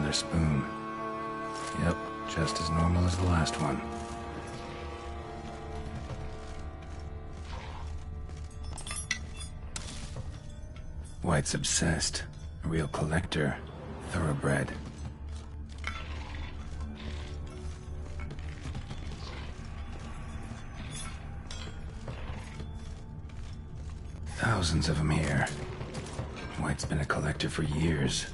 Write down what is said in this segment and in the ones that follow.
Another spoon. Yep, just as normal as the last one. White's obsessed. A real collector. Thoroughbred. Thousands of them here. White's been a collector for years.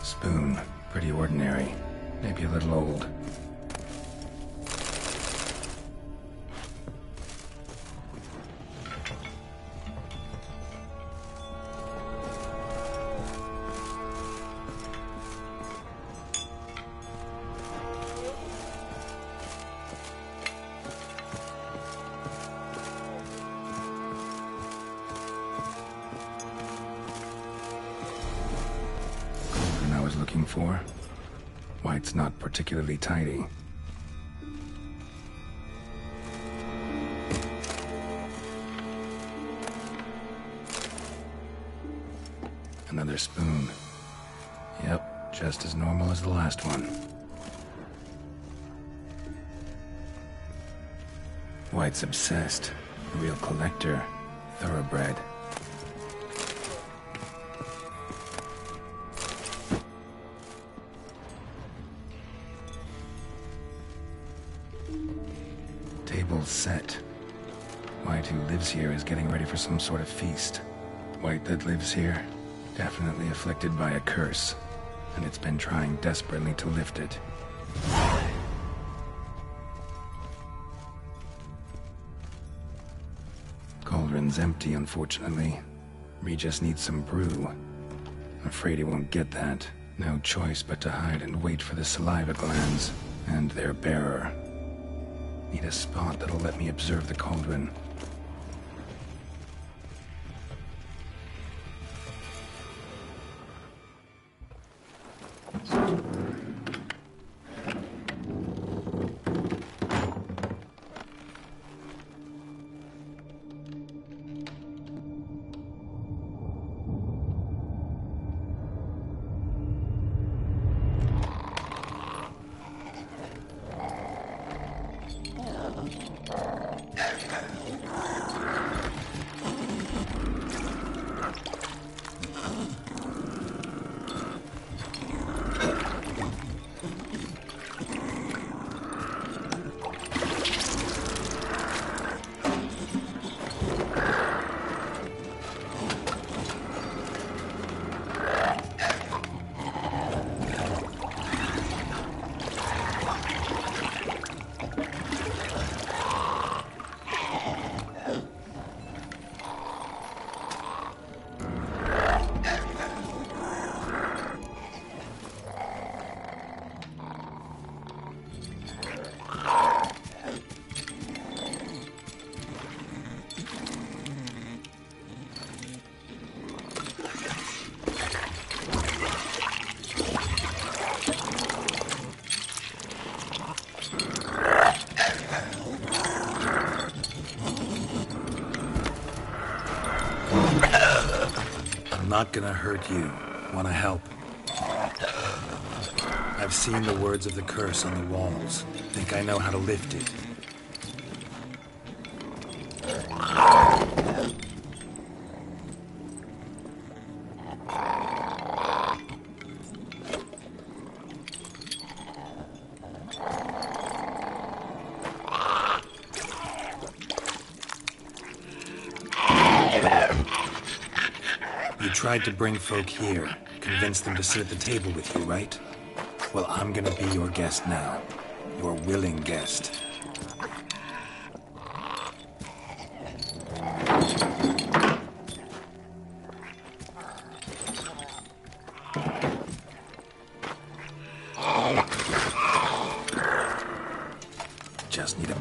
Spoon. Pretty ordinary. Maybe a little old. Looking for. White's not particularly tidy. Another spoon. Yep, just as normal as the last one. White's obsessed. A real collector. Thoroughbred. Table's set. White, who lives here, is getting ready for some sort of feast. White that lives here, definitely afflicted by a curse, and it's been trying desperately to lift it. Cauldron's empty, unfortunately. Regis needs some brew. Afraid he won't get that. No choice but to hide and wait for the saliva glands and their bearer. Need a spot that'll let me observe the cauldron. I'm not gonna hurt you. Wanna help? I've seen the words of the curse on the walls. Think I know how to lift it. You tried to bring folk here, convince them to sit at the table with you, right? Well, I'm gonna be your guest now. Your willing guest.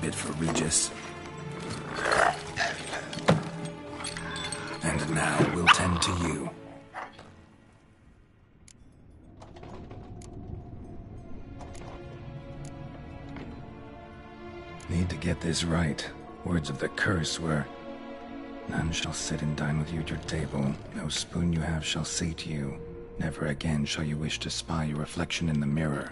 bit for Regis. And now we'll tend to you. Need to get this right. Words of the curse were, "None shall sit and dine with you at your table. No spoon you have shall sate you. Never again shall you wish to spy your reflection in the mirror."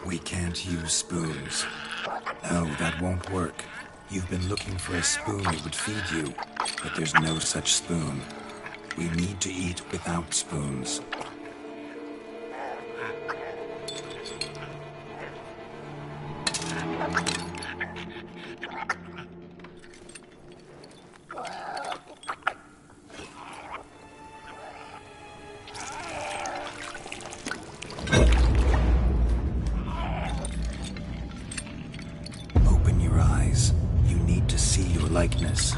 We can't use spoons. No, that won't work. You've been looking for a spoon that would feed you, but there's no such spoon. We need to eat without spoons. Open your eyes. You need to see your likeness.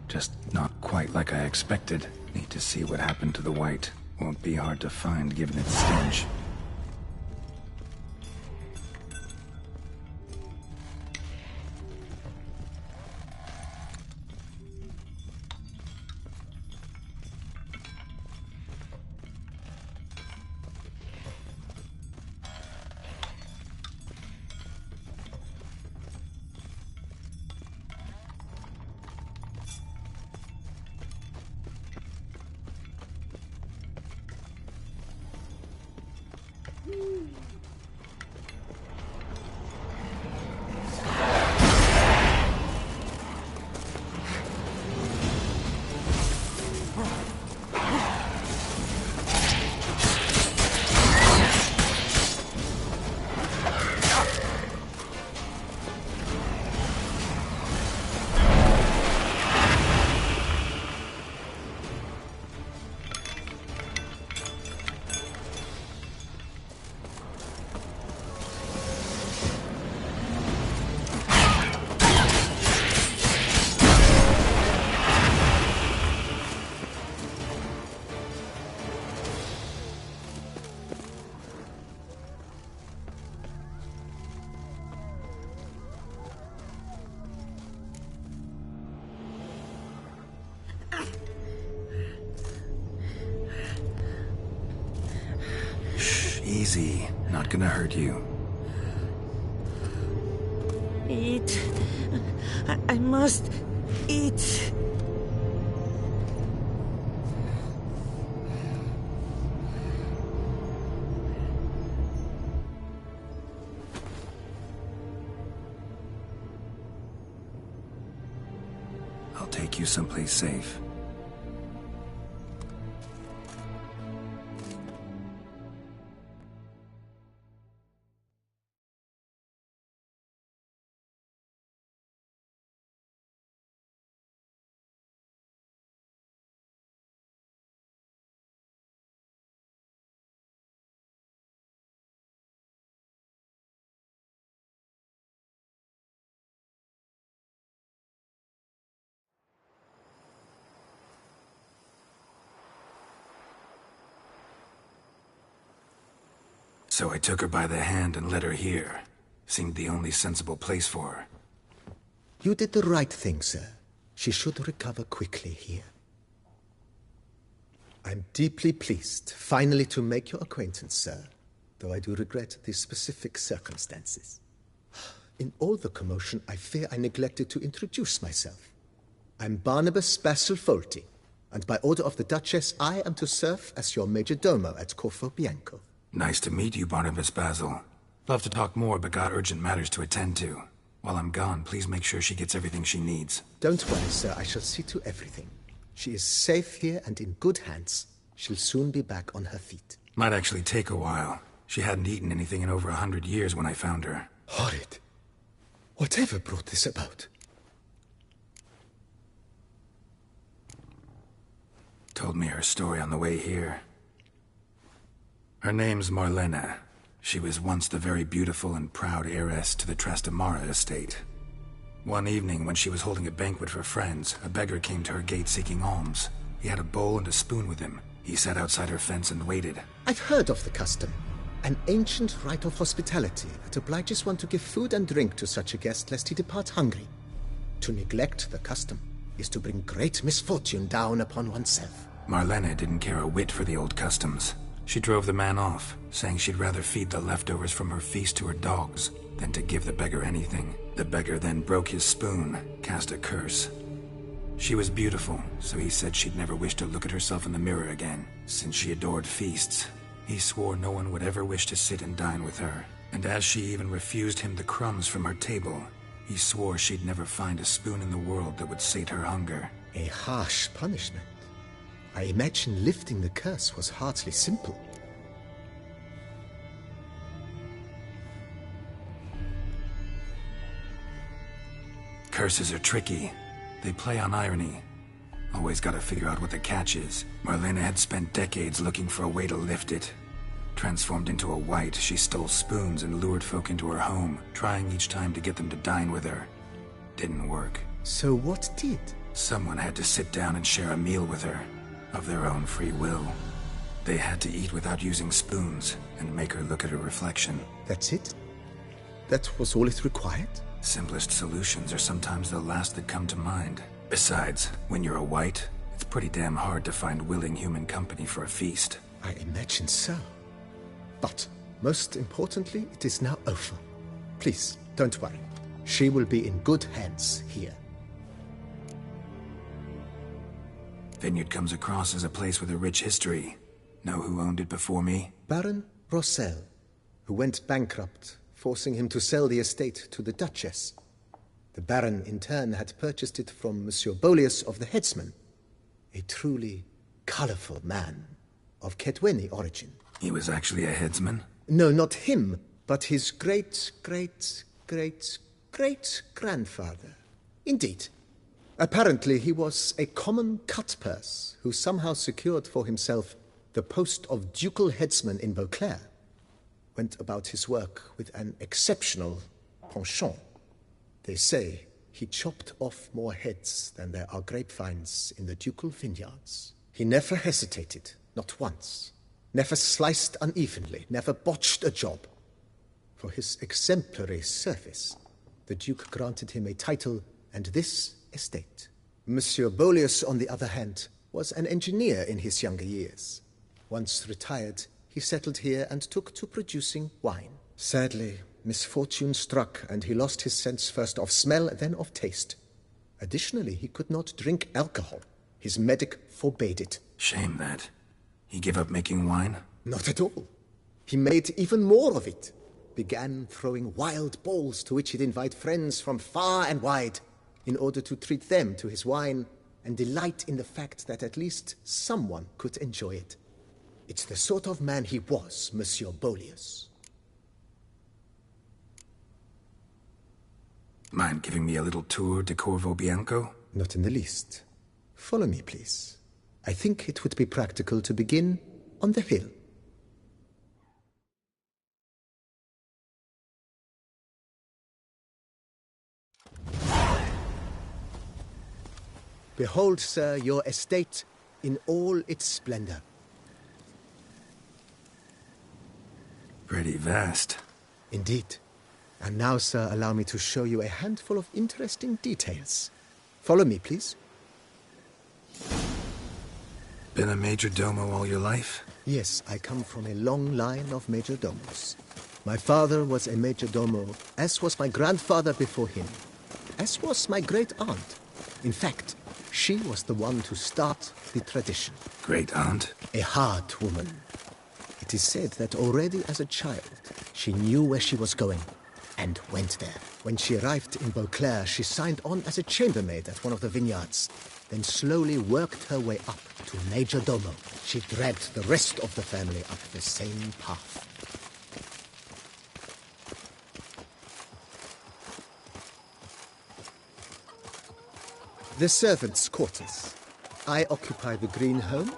Just not quite like I expected. Need to see what happened to the white. Won't be hard to find given its stench. Easy. Not gonna hurt you. Eat. I must eat. I'll take you someplace safe. So I took her by the hand and led her here. Seemed the only sensible place for her. You did the right thing, sir. She should recover quickly here. I'm deeply pleased, finally, to make your acquaintance, sir, though I do regret the specific circumstances. In all the commotion, I fear I neglected to introduce myself. I'm Barnabas Basilfolti, and by order of the Duchess, I am to serve as your major domo at Corvo Bianco. Nice to meet you, Barnabas Basil. Love to talk more, but got urgent matters to attend to. While I'm gone, please make sure she gets everything she needs. Don't worry, sir. I shall see to everything. She is safe here and in good hands. She'll soon be back on her feet. Might actually take a while. She hadn't eaten anything in over 100 years when I found her. Horrid. Whatever brought this about? Told me her story on the way here. Her name's Marlena. She was once the very beautiful and proud heiress to the Trastamara estate. One evening, when she was holding a banquet for friends, a beggar came to her gate seeking alms. He had a bowl and a spoon with him. He sat outside her fence and waited. I've heard of the custom. An ancient rite of hospitality that obliges one to give food and drink to such a guest lest he depart hungry. To neglect the custom is to bring great misfortune down upon oneself. Marlena didn't care a whit for the old customs. She drove the man off, saying she'd rather feed the leftovers from her feast to her dogs than to give the beggar anything. The beggar then broke his spoon, cast a curse. She was beautiful, so he said she'd never wish to look at herself in the mirror again. Since she adored feasts, he swore no one would ever wish to sit and dine with her. And as she even refused him the crumbs from her table, he swore she'd never find a spoon in the world that would sate her hunger. A harsh punishment. I imagine lifting the curse was hardly simple. Curses are tricky. They play on irony. Always gotta figure out what the catch is. Marlena had spent decades looking for a way to lift it. Transformed into a wight, she stole spoons and lured folk into her home, trying each time to get them to dine with her. Didn't work. So what did? Someone had to sit down and share a meal with her, of their own free will. They had to eat without using spoons, and make her look at her reflection. That's it? That was all it required? Simplest solutions are sometimes the last that come to mind. Besides, when you're a wight, it's pretty damn hard to find willing human company for a feast. I imagine so. But, most importantly, it is now over. Please, don't worry. She will be in good hands here. Vineyard comes across as a place with a rich history. Know who owned it before me? Baron Rossel, who went bankrupt, forcing him to sell the estate to the Duchess. The Baron, in turn, had purchased it from Monsieur Bolius of the Headsman, a truly colorful man of Kedweni origin. He was actually a headsman? No, not him, but his great-great-great-great-grandfather. Indeed. Apparently, he was a common cutpurse who somehow secured for himself the post of ducal headsman in Beauclair. Went about his work with an exceptional penchant. They say he chopped off more heads than there are grapevines in the ducal vineyards. He never hesitated, not once. Never sliced unevenly, never botched a job. For his exemplary service, the Duke granted him a title and this estate. Monsieur Bolius, on the other hand, was an engineer in his younger years. Once retired, he settled here and took to producing wine. Sadly, misfortune struck, and he lost his sense first of smell, then of taste. Additionally, he could not drink alcohol. His medic forbade it. Shame that. He gave up making wine? Not at all. He made even more of it. Began throwing wild balls to which he'd invite friends from far and wide in order to treat them to his wine and delight in the fact that at least someone could enjoy it. It's the sort of man he was, Monsieur Bolius. Mind giving me a little tour de Corvo Bianco? Not in the least. Follow me, please. I think it would be practical to begin on the hill. Behold, sir, your estate in all its splendor. Pretty vast. Indeed. And now, sir, allow me to show you a handful of interesting details. Follow me, please. Been a major domo all your life? Yes, I come from a long line of major domos. My father was a major domo, as was my grandfather before him, as was my great-aunt. In fact, she was the one to start the tradition. Great-aunt? A hard woman. It is said that already as a child, she knew where she was going, and went there. When she arrived in Beauclair, she signed on as a chambermaid at one of the vineyards, then slowly worked her way up to Major Domo, she dragged the rest of the family up the same path. The servants' quarters. I occupy the green home.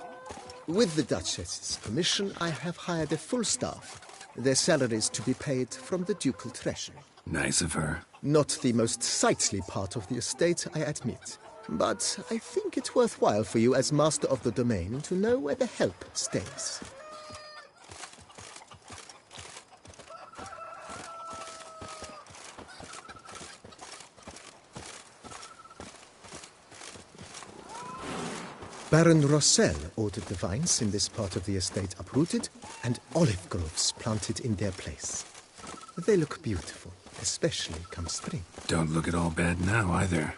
With the Duchess's permission, I have hired a full staff. Their salaries to be paid from the ducal treasury. Nice of her. Not the most sightly part of the estate, I admit. But I think it's worthwhile for you as master of the domain to know where the help stays. Baron Rossel ordered the vines in this part of the estate uprooted and olive groves planted in their place. They look beautiful, especially come spring. Don't look at all bad now, either.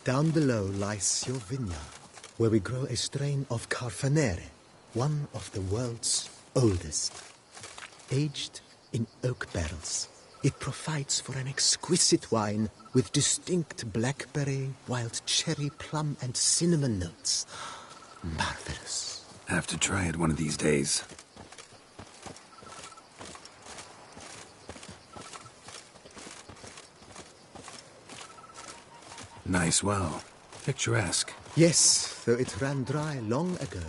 Down below lies your vineyard, where we grow a strain of Carfanere, one of the world's oldest. Aged in oak barrels, it provides for an exquisite wine with distinct blackberry, wild cherry, plum, and cinnamon notes. Marvelous. Have to try it one of these days. Nice well. Picturesque. Yes, though it ran dry long ago.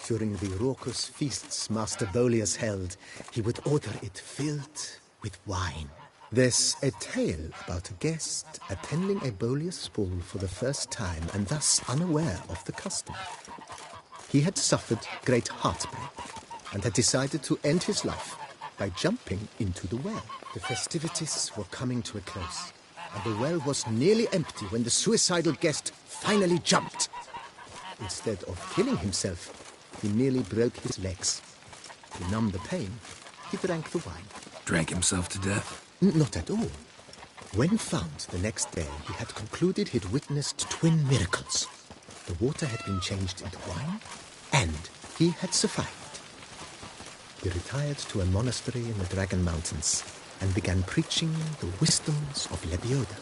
During the raucous feasts Master Bolius held, he would order it filled with wine. There's a tale about a guest attending a Bolius ball for the first time and thus unaware of the custom. He had suffered great heartbreak and had decided to end his life by jumping into the well. The festivities were coming to a close, and the well was nearly empty when the suicidal guest finally jumped. Instead of killing himself, he merely broke his legs. To numb the pain, he drank the wine. Drank himself to death? Not at all. When found the next day, he had concluded he'd witnessed twin miracles. The water had been changed into wine, and he had survived. He retired to a monastery in the Dragon Mountains and began preaching the wisdoms of Lebioda.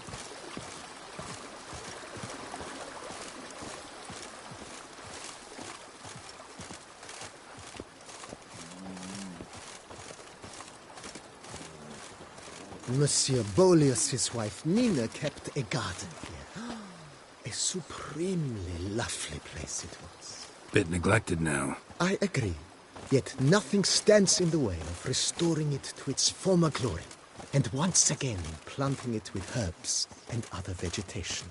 Monsieur Bolius, his wife Nina, kept a garden here. A supremely lovely place it was. Bit neglected now. I agree. Yet nothing stands in the way of restoring it to its former glory, and once again planting it with herbs and other vegetation.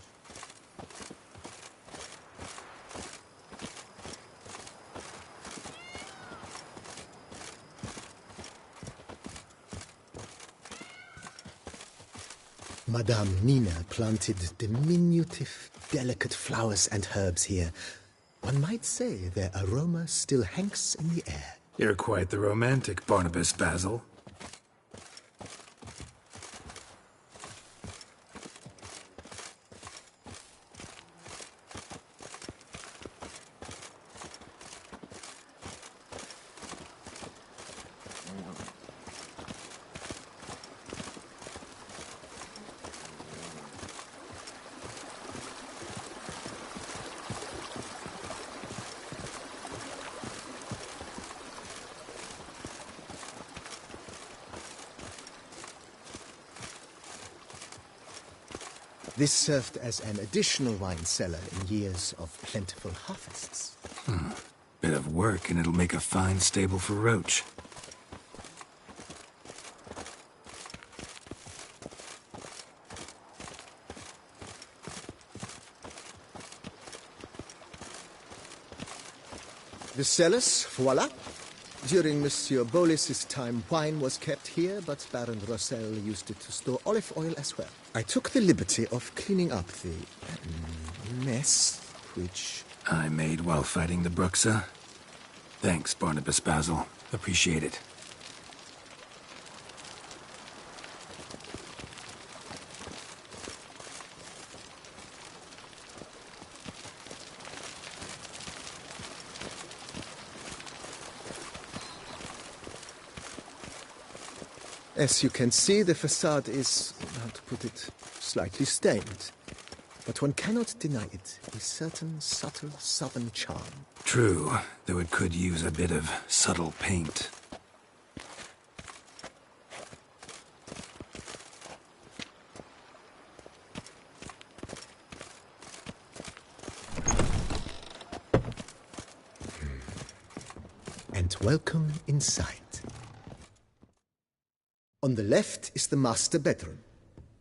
Madame Nina planted diminutive, delicate flowers and herbs here. One might say their aroma still hangs in the air. You're quite the romantic, Barnabas Basil. This served as an additional wine cellar in years of plentiful harvests. Bit of work and it'll make a fine stable for Roach. The cellars, voila. During Monsieur Bolis's time, wine was kept here, but Baron Rossel used it to store olive oil as well. I took the liberty of cleaning up the mess, which... I made while fighting the Bruxa. Thanks, Barnabas Basil. Appreciate it. As you can see, the facade is, how to put it, slightly stained. But one cannot deny it, a certain subtle southern charm. True, though it could use a bit of subtle paint. And welcome inside. On the left is the master bedroom.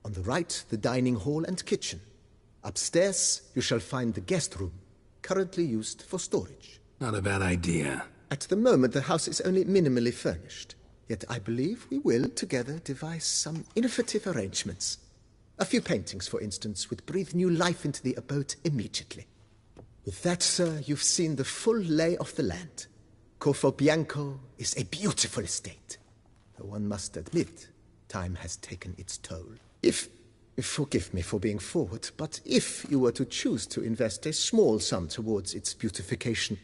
On the right, the dining hall and kitchen. Upstairs, you shall find the guest room, currently used for storage. Not a bad idea. At the moment, the house is only minimally furnished. Yet I believe we will, together, devise some innovative arrangements. A few paintings, for instance, would breathe new life into the abode immediately. With that, sir, you've seen the full lay of the land. Corvo Bianco is a beautiful estate. Though one must admit, time has taken its toll. Forgive me for being forward, but if you were to choose to invest a small sum towards its beautification,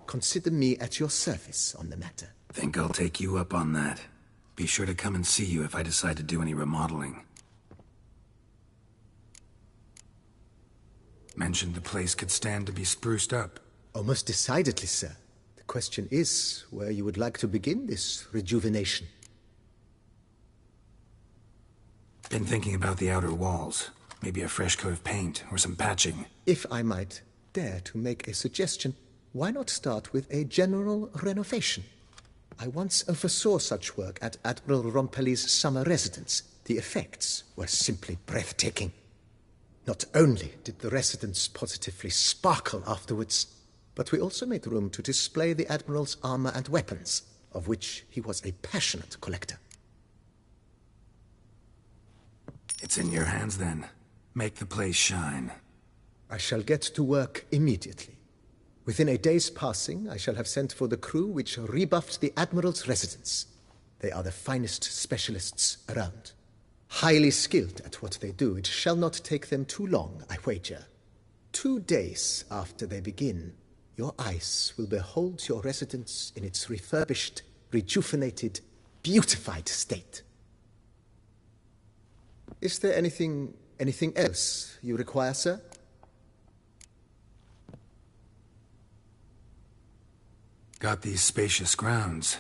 consider me at your service on the matter. Think I'll take you up on that. Be sure to come and see you if I decide to do any remodeling. Mentioned the place could stand to be spruced up. Oh, most decidedly, sir. The question is where you would like to begin this rejuvenation. Been thinking about the outer walls. Maybe a fresh coat of paint or some patching. If I might dare to make a suggestion, why not start with a general renovation? I once oversaw such work at Admiral Rompelli's summer residence. The effects were simply breathtaking. Not only did the residence positively sparkle afterwards, but we also made room to display the Admiral's armor and weapons, of which he was a passionate collector. It's in your hands then. Make the place shine. I shall get to work immediately. Within a day's passing, I shall have sent for the crew which rebuffed the Admiral's residence. They are the finest specialists around. Highly skilled at what they do, it shall not take them too long, I wager. 2 days after they begin, your eyes will behold your residence in its refurbished, rejuvenated, beautified state. Is there anything else you require, sir? Got these spacious grounds.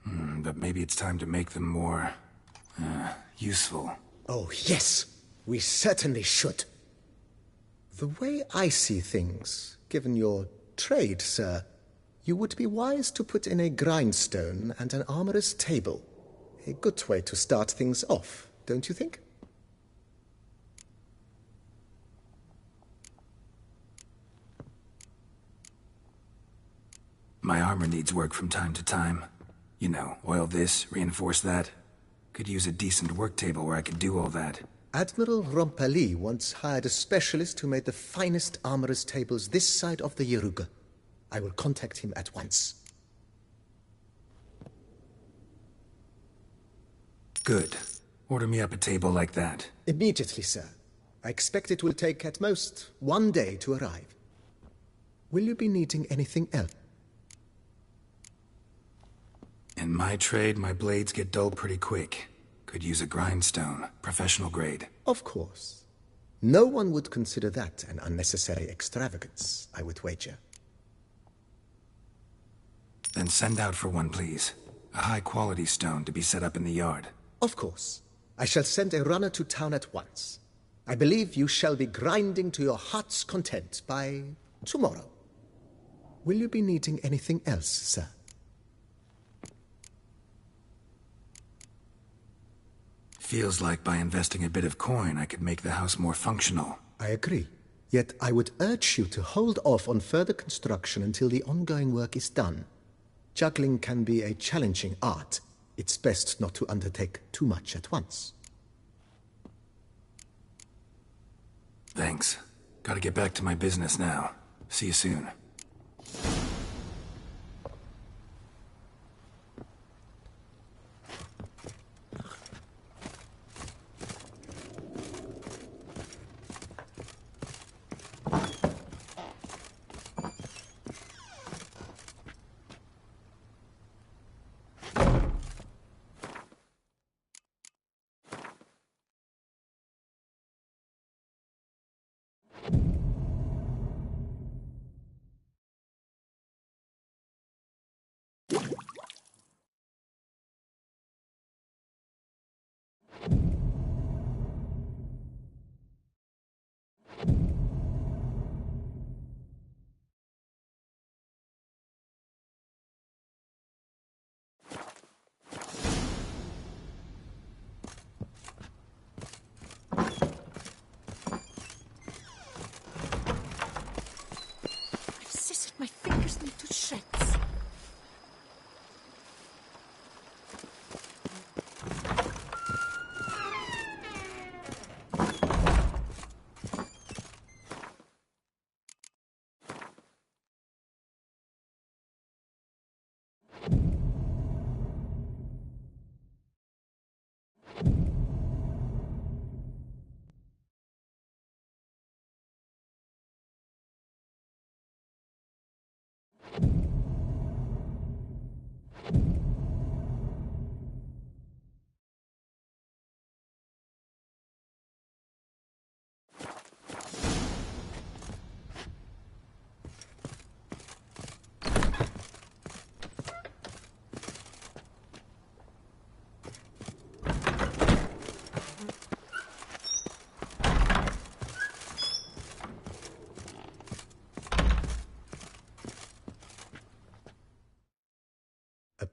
But maybe it's time to make them more, useful. Oh, yes. We certainly should. The way I see things, given your trade, sir, you would be wise to put in a grindstone and an armorer's table. A good way to start things off, don't you think? My armor needs work from time to time. You know, oil this, reinforce that. Could use a decent work table where I could do all that. Admiral Rompelli once hired a specialist who made the finest armorer's tables this side of the Yaruga. I will contact him at once. Good. Order me up a table like that. Immediately, sir. I expect it will take at most 1 day to arrive. Will you be needing anything else? In my trade, my blades get dull pretty quick. Could use a grindstone, professional grade. Of course. No one would consider that an unnecessary extravagance, I would wager. Then send out for one, please. A high-quality stone to be set up in the yard. Of course. I shall send a runner to town at once. I believe you shall be grinding to your heart's content by tomorrow. Will you be needing anything else, sir? Feels like by investing a bit of coin, I could make the house more functional. I agree. Yet I would urge you to hold off on further construction until the ongoing work is done. Juggling can be a challenging art. It's best not to undertake too much at once. Thanks. Gotta get back to my business now. See you soon.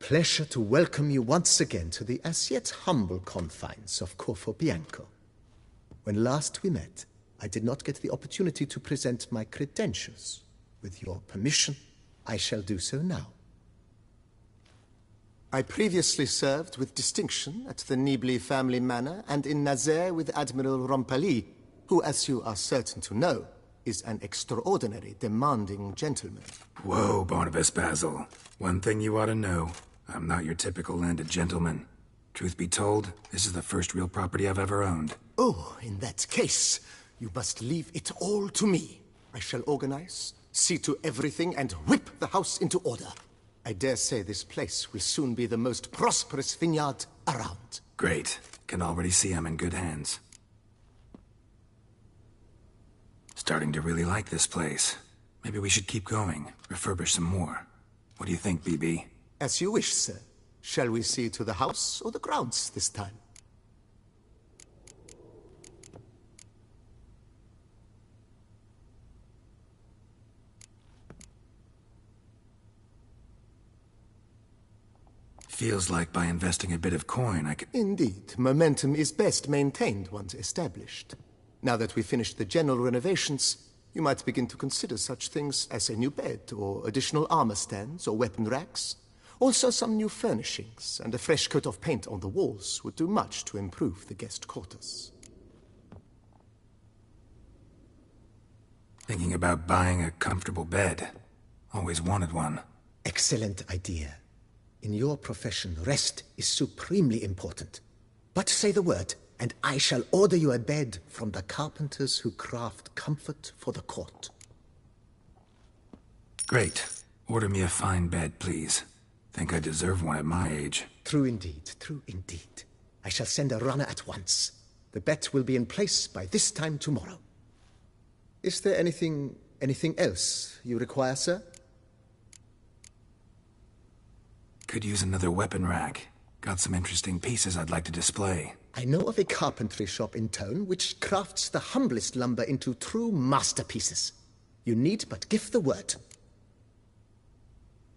pleasure to welcome you once again to the as yet humble confines of Corvo Bianco. When last we met, I did not get the opportunity to present my credentials. With your permission, I shall do so now. I previously served with distinction at the Nibli family manor and in Nazaire with Admiral Rompali, who, as you are certain to know, is an extraordinary, demanding gentleman. Whoa, Barnabas Basil. One thing you ought to know. I'm not your typical landed gentleman. Truth be told, this is the first real property I've ever owned. Oh, in that case, you must leave it all to me. I shall organize, see to everything, and whip the house into order. I dare say this place will soon be the most prosperous vineyard around. Great. Can already see I'm in good hands. Starting to really like this place. Maybe we should keep going, refurbish some more. What do you think, BB? As you wish, sir. Shall we see to the house or the grounds this time? Feels like by investing a bit of coin I could... Indeed, momentum is best maintained once established. Now that we've finished the general renovations, you might begin to consider such things as a new bed, or additional armor stands, or weapon racks. Also, some new furnishings and a fresh coat of paint on the walls would do much to improve the guest quarters. Thinking about buying a comfortable bed. Always wanted one. Excellent idea. In your profession, rest is supremely important. But say the word, and I shall order you a bed from the carpenters who craft comfort for the court. Great. Order me a fine bed, please. Think I deserve one at my age. True indeed, true indeed. I shall send a runner at once. The bet will be in place by this time tomorrow. Is there anything else you require, sir? Could use another weapon rack. Got some interesting pieces I'd like to display. I know of a carpentry shop in town which crafts the humblest lumber into true masterpieces. You need but give the word.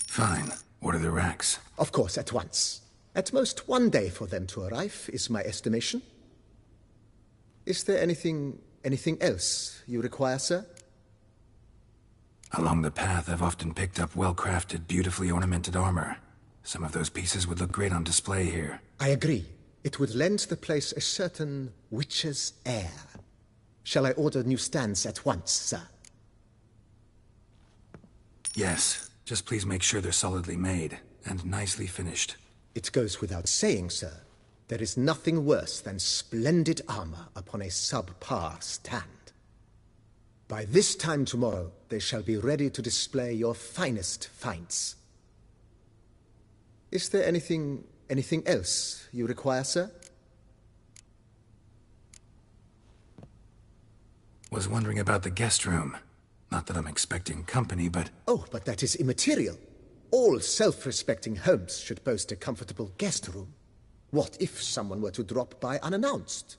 Fine. Order the racks. Of course, at once. At most 1 day for them to arrive, is my estimation. Is there anything else you require, sir? Along the path, I've often picked up well-crafted, beautifully ornamented armor. Some of those pieces would look great on display here. I agree. It would lend the place a certain witch's air. Shall I order new stands at once, sir? Yes. Just please make sure they're solidly made and nicely finished. It goes without saying, sir. There is nothing worse than splendid armor upon a subpar stand. By this time tomorrow, they shall be ready to display your finest finds. Is there anything else you require, sir? Was wondering about the guest room. Not that I'm expecting company, but... Oh, but that is immaterial. All self-respecting homes should boast a comfortable guest room. What if someone were to drop by unannounced?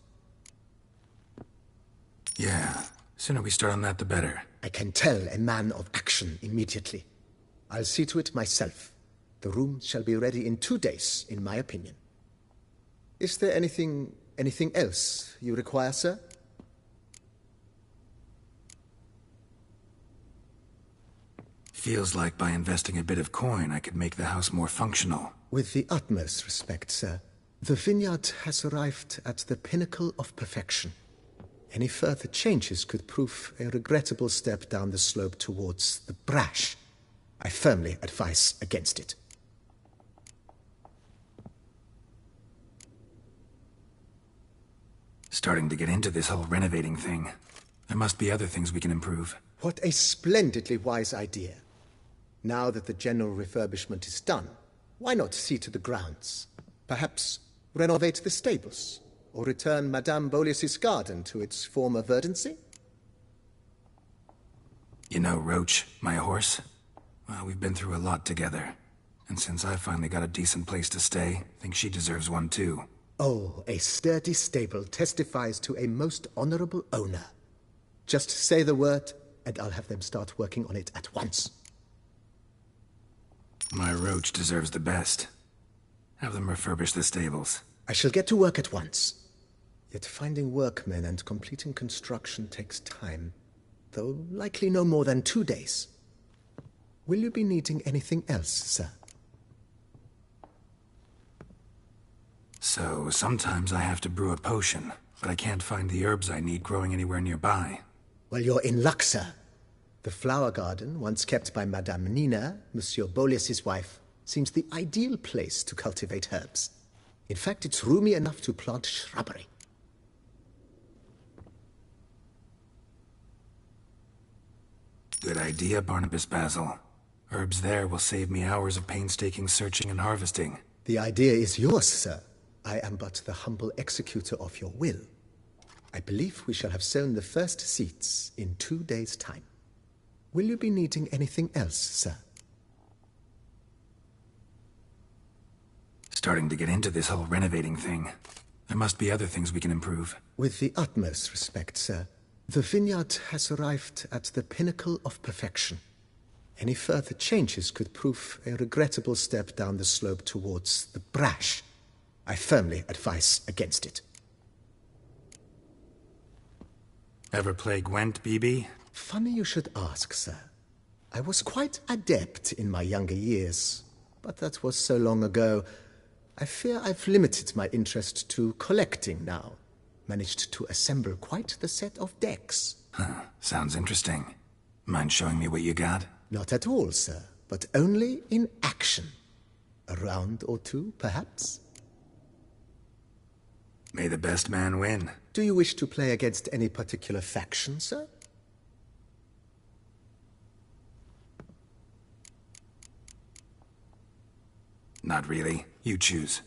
Yeah, sooner we start on that the better. I can tell a man of action immediately. I'll see to it myself. The room shall be ready in 2 days, in my opinion. Is there anything else you require, sir? Feels like by investing a bit of coin, I could make the house more functional. With the utmost respect, sir. The vineyard has arrived at the pinnacle of perfection. Any further changes could prove a regrettable step down the slope towards the brash. I firmly advise against it. Starting to get into this whole renovating thing. There must be other things we can improve. What a splendidly wise idea. Now that the general refurbishment is done, why not see to the grounds? Perhaps renovate the stables, or return Madame Boleus's garden to its former verdancy? You know Roach, my horse? Well, we've been through a lot together. And since I finally got a decent place to stay, I think she deserves one too. Oh, a sturdy stable testifies to a most honorable owner. Just say the word, and I'll have them start working on it at once. My Roach deserves the best. Have them refurbish the stables. I shall get to work at once. Yet finding workmen and completing construction takes time, though likely no more than 2 days. Will you be needing anything else, sir? So, sometimes I have to brew a potion, but I can't find the herbs I need growing anywhere nearby. Well, you're in luck, sir. The flower garden, once kept by Madame Nina, Monsieur Boleus's wife, seems the ideal place to cultivate herbs. In fact, it's roomy enough to plant shrubbery. Good idea, Barnabas Basil. Herbs there will save me hours of painstaking searching and harvesting. The idea is yours, sir. I am but the humble executor of your will. I believe we shall have sown the first seeds in 2 days' time. Will you be needing anything else, sir? Starting to get into this whole renovating thing. There must be other things we can improve. With the utmost respect, sir, the vineyard has arrived at the pinnacle of perfection. Any further changes could prove a regrettable step down the slope towards the brash. I firmly advise against it. Ever play Gwent, BB? Funny you should ask, sir. I was quite adept in my younger years, but that was so long ago. I fear I've limited my interest to collecting now. Managed to assemble quite the set of decks. Huh, sounds interesting. Mind showing me what you got? Not at all, sir, but only in action. A round or two, perhaps? May the best man win. Do you wish to play against any particular faction, sir? Not really. You choose.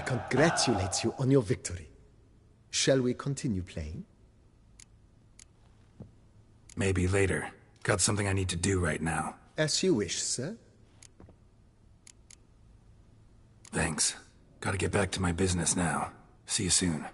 congratulate you on your victory. Shall we continue playing? Maybe later. Got something I need to do right now. As you wish, sir. Thanks. Gotta get back to my business now. See you soon.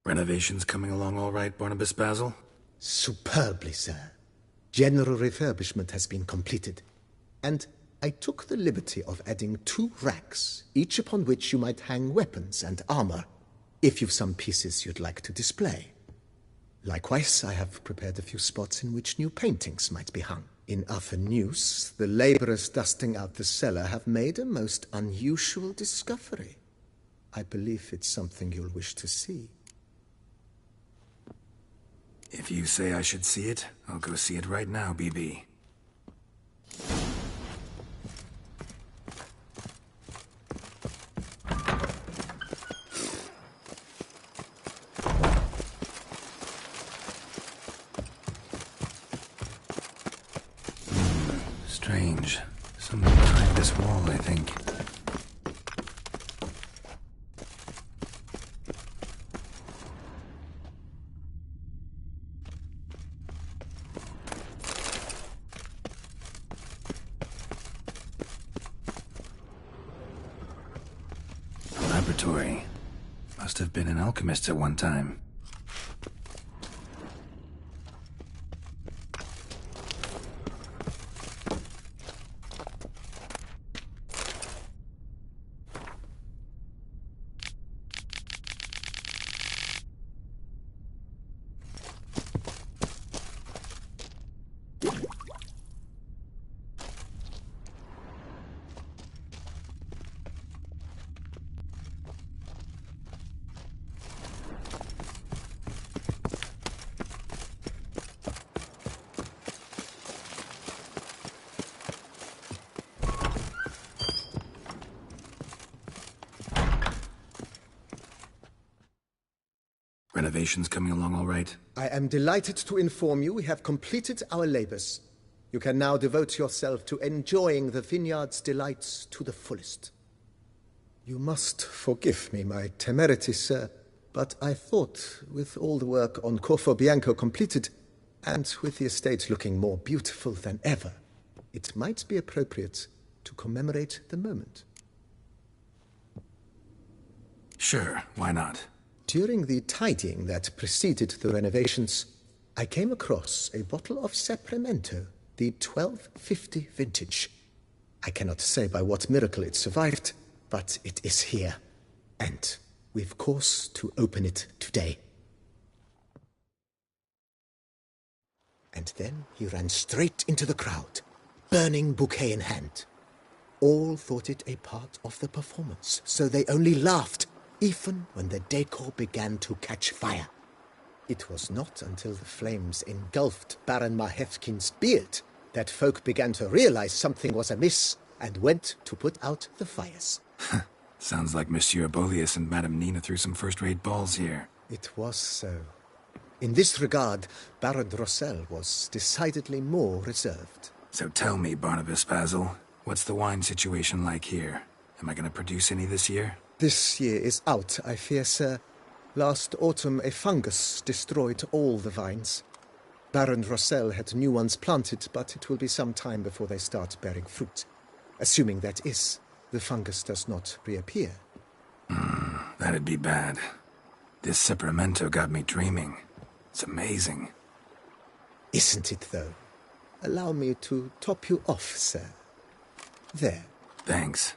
Renovations coming along all right, Barnabas Basil? Superbly, sir. General refurbishment has been completed. And I took the liberty of adding 2 racks, each upon which you might hang weapons and armor, if you've some pieces you'd like to display. Likewise, I have prepared a few spots in which new paintings might be hung. In other news, the laborers dusting out the cellar have made a most unusual discovery. I believe it's something you'll wish to see. If you say I should see it, I'll go see it right now, BB. Strange. Something behind this wall, I think. Laboratory. Must have been an alchemist at one time. Renovations coming along all right? I am delighted to inform you we have completed our labors. You can now devote yourself to enjoying the vineyard's delights to the fullest. You must forgive me my temerity, sir, but I thought, with all the work on Corvo Bianco completed, and with the estate looking more beautiful than ever, it might be appropriate to commemorate the moment. Sure, why not? During the tidying that preceded the renovations, I came across a bottle of Sapramento, the 1250 vintage. I cannot say by what miracle it survived, but it is here, and we've cause to open it today. And then he ran straight into the crowd, burning bouquet in hand. All thought it a part of the performance, so they only laughed, even when the decor began to catch fire. It was not until the flames engulfed Baron Mahevkin's beard that folk began to realize something was amiss and went to put out the fires. Sounds like Monsieur Bolius and Madame Nina threw some first-rate balls here. It was so. In this regard, Baron Rossel was decidedly more reserved. So tell me, Barnabas Basil, what's the wine situation like here? Am I going to produce any this year? This year is out, I fear, sir. Last autumn a fungus destroyed all the vines. Baron Rossel had new ones planted, but it will be some time before they start bearing fruit. Assuming that is, the fungus does not reappear. That'd be bad. This Sacramento got me dreaming. It's amazing. Isn't it, though? Allow me to top you off, sir. There. Thanks.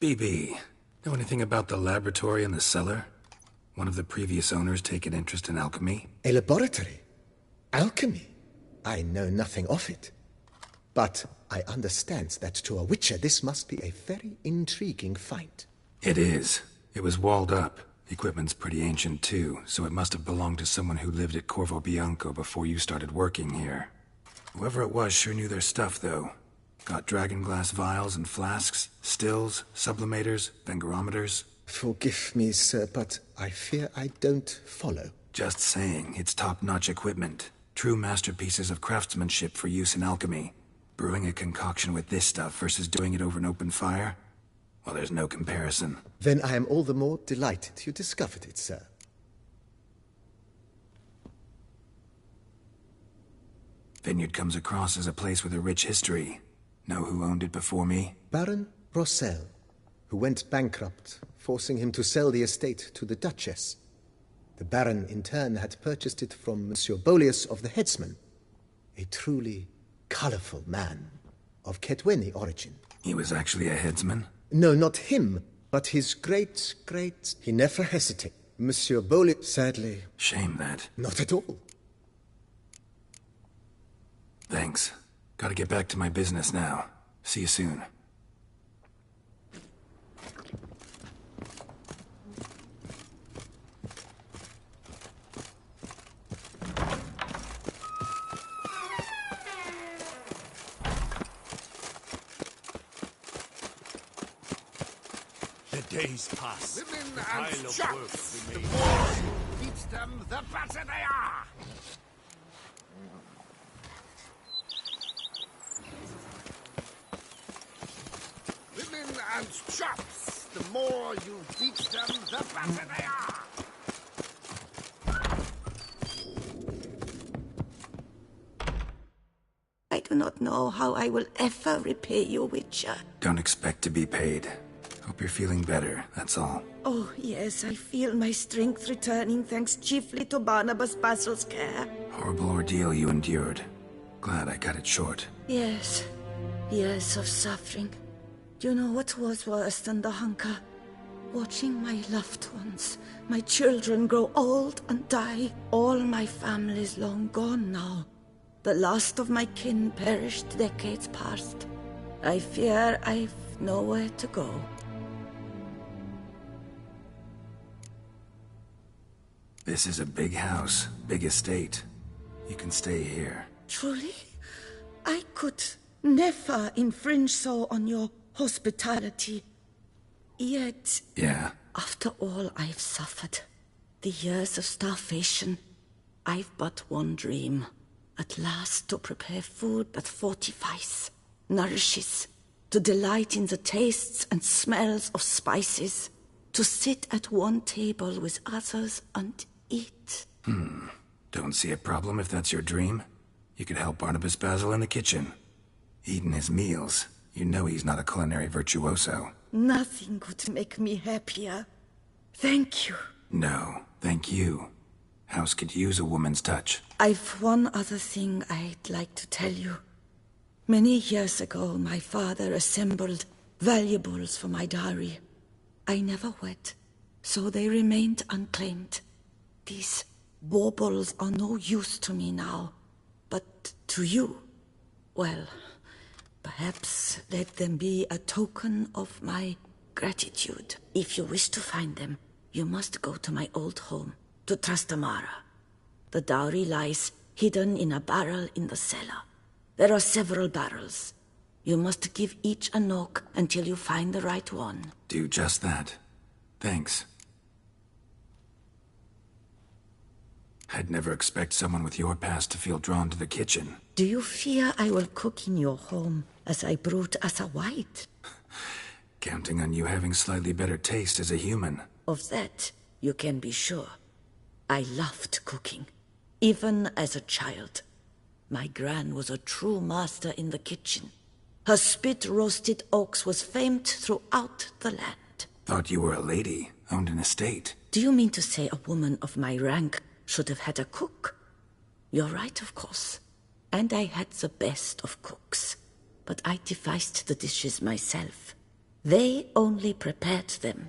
BB, know anything about the laboratory in the cellar? One of the previous owners take an interest in alchemy? A laboratory? Alchemy? I know nothing of it. But I understand that to a witcher this must be a very intriguing find. It is. It was walled up. The equipment's pretty ancient too, so it must have belonged to someone who lived at Corvo Bianco before you started working here. Whoever it was sure knew their stuff, though. Got dragonglass vials and flasks, stills, sublimators, vengerometers. Forgive me, sir, but I fear I don't follow. Just saying, it's top-notch equipment. True masterpieces of craftsmanship for use in alchemy. Brewing a concoction with this stuff versus doing it over an open fire? Well, there's no comparison. Then I am all the more delighted you discovered it, sir. Vineyard comes across as a place with a rich history. Know who owned it before me? Baron Rossel, who went bankrupt, forcing him to sell the estate to the Duchess. The Baron, in turn, had purchased it from Monsieur Bolius of the Headsman, a truly colorful man of Ketweni origin. He was actually a headsman? No, not him, but his He never hesitated. Monsieur Bolius, sadly... Shame that. Not at all. Thanks. Gotta get back to my business now. See you soon. The days pass. Women The pile and of shots. work The remains. more you beat them, the better they are. Women and chops. The more you beat them, the better they are. I do not know how I will ever repay you, Witcher. Don't expect to be paid. Hope you're feeling better, that's all. Oh, yes, I feel my strength returning thanks chiefly to Barnabas Basil's care. Horrible ordeal you endured. Glad I cut it short. Yes, years of suffering. Do you know what was worse than the hunger? Watching my loved ones, my children grow old and die. All my family's long gone now. The last of my kin perished decades past. I fear I've nowhere to go. This is a big house, big estate. You can stay here. Truly? I could never infringe so on your hospitality. Yet, Yeah, after all I've suffered, the years of starvation, I've but one dream. At last to prepare food that fortifies, nourishes, to delight in the tastes and smells of spices, to sit at one table with others and eat. don't see a problem if that's your dream. You could help Barnabas Basil in the kitchen. Eating his meals. You know he's not a culinary virtuoso. Nothing could make me happier. Thank you. No, thank you. House could use a woman's touch. I've one other thing I'd like to tell you. Many years ago, my father assembled valuables for my dowry. I never wed, so they remained unclaimed. These baubles are no use to me now, but to you, well, perhaps let them be a token of my gratitude. If you wish to find them, you must go to my old home, to Trastamara. The dowry lies hidden in a barrel in the cellar. There are several barrels. You must give each a knock until you find the right one. Do just that. Thanks. I'd never expect someone with your past to feel drawn to the kitchen. Do you fear I will cook in your home as I brewed as a white? Counting on you having slightly better taste as a human. Of that, you can be sure. I loved cooking, even as a child. My gran was a true master in the kitchen. Her spit-roasted oaks was famed throughout the land. Thought you were a lady, owned an estate. Do you mean to say a woman of my rank should have had a cook? You're right, of course. And I had the best of cooks. But I devised the dishes myself. They only prepared them.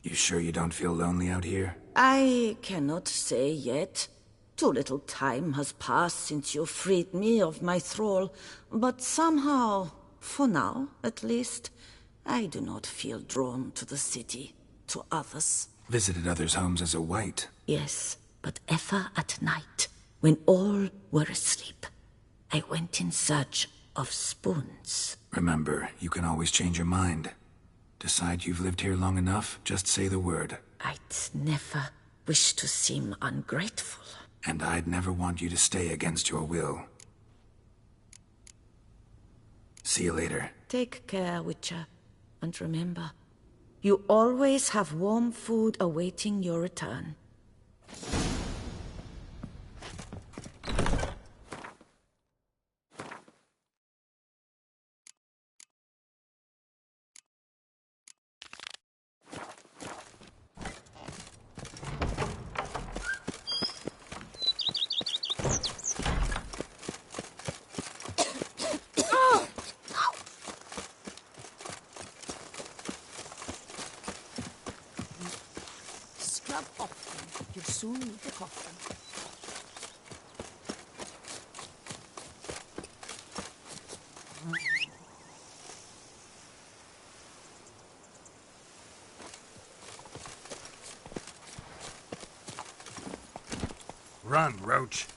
You sure you don't feel lonely out here? I cannot say yet. Too little time has passed since you freed me of my thrall, but somehow, for now at least, I do not feel drawn to the city, to others. Visited others' homes as a white. Yes, but ever at night, when all were asleep, I went in search of spoons. Remember, you can always change your mind. Decide you've lived here long enough, just say the word. I'd never wish to seem ungrateful. And I'd never want you to stay against your will. See you later. Take care, Witcher, and remember, You always have warm food awaiting your return. Scrub often. You'll soon need the coffin. Run, Roach.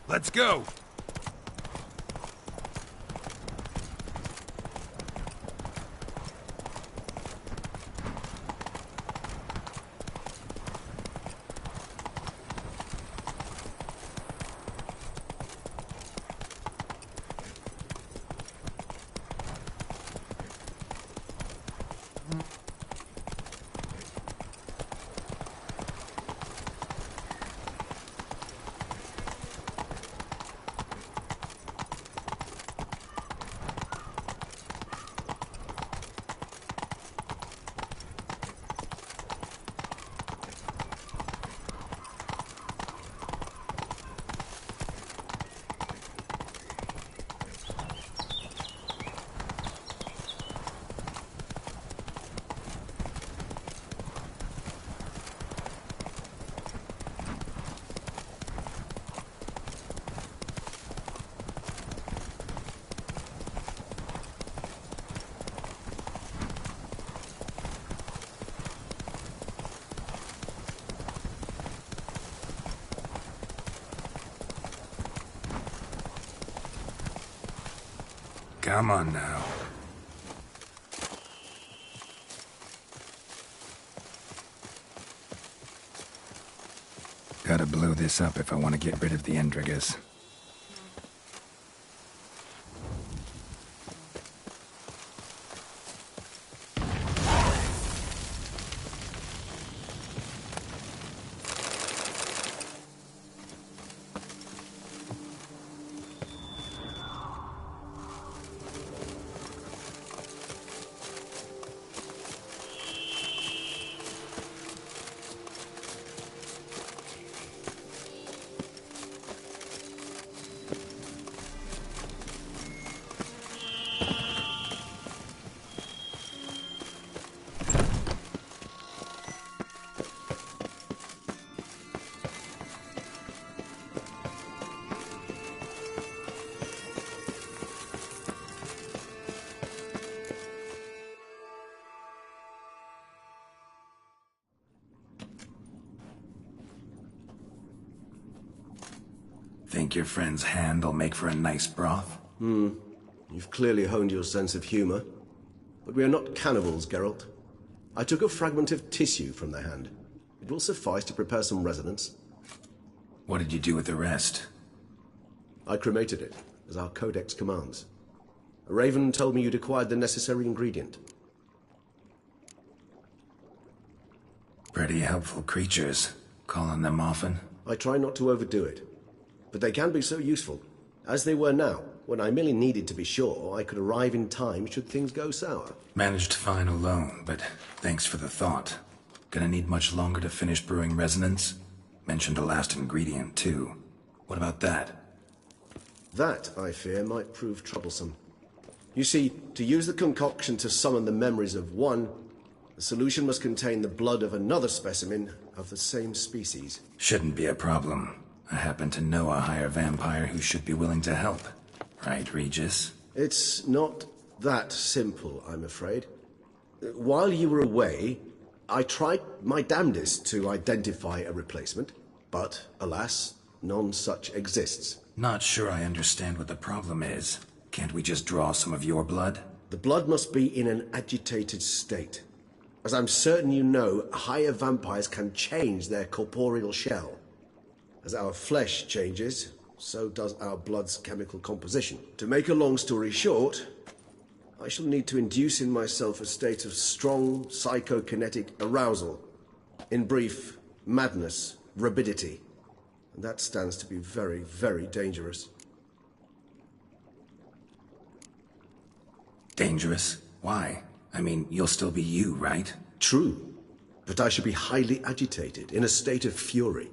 Let's go! Come on now. Gotta blow this up if I want to get rid of the Endrigas. Think your friend's hand'll make for a nice broth? You've clearly honed your sense of humor. But we are not cannibals, Geralt. I took a fragment of tissue from the hand. It will suffice to prepare some resonance. What did you do with the rest? I cremated it, as our codex commands. A raven told me you'd acquired the necessary ingredient. Pretty helpful creatures. Call on them often? I try not to overdo it. But they can be so useful, as they were now, when I merely needed to be sure I could arrive in time should things go sour. Managed fine alone, but thanks for the thought. Gonna need much longer to finish brewing resonance? Mentioned a last ingredient, too. What about that? That, I fear, might prove troublesome. You see, to use the concoction to summon the memories of one, the solution must contain the blood of another specimen of the same species. Shouldn't be a problem. I happen to know a higher vampire who should be willing to help. Right, Regis? It's not that simple, I'm afraid. While you were away, I tried my damnedest to identify a replacement, but, alas, none such exists. Not sure I understand what the problem is. Can't we just draw some of your blood? The blood must be in an agitated state. As I'm certain you know, higher vampires can change their corporeal shell. As our flesh changes, so does our blood's chemical composition. To make a long story short, I shall need to induce in myself a state of strong psychokinetic arousal. In brief, madness, rabidity. And that stands to be very, very dangerous. Dangerous? Why? I mean, you'll still be you, right? True, but I should be highly agitated, in a state of fury.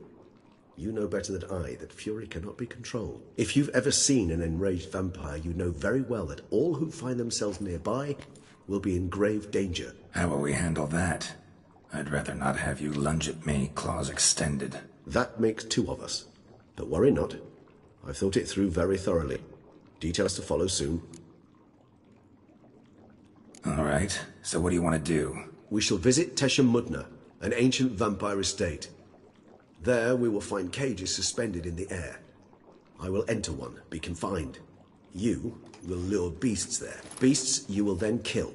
You know better than I that fury cannot be controlled. If you've ever seen an enraged vampire, you know very well that all who find themselves nearby will be in grave danger. How will we handle that? I'd rather not have you lunge at me, claws extended. That makes two of us. But worry not. I've thought it through very thoroughly. Details to follow soon. All right, so what do you want to do? We shall visit Tesha Mudna, an ancient vampire estate. There we will find cages suspended in the air. I will enter one, be confined. You will lure beasts there. Beasts you will then kill.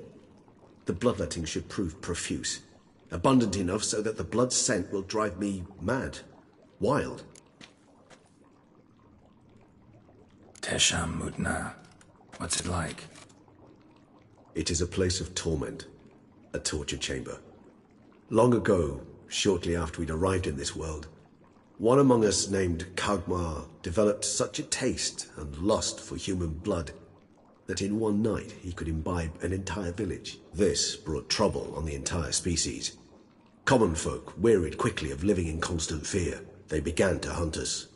The bloodletting should prove profuse. Abundant enough so that the blood scent will drive me mad. Wild. Tesha Mudna. What's it like? It is a place of torment. A torture chamber. Long ago, shortly after we'd arrived in this world, one among us named Kagmar developed such a taste and lust for human blood that in one night he could imbibe an entire village. This brought trouble on the entire species. Common folk wearied quickly of living in constant fear. They began to hunt us,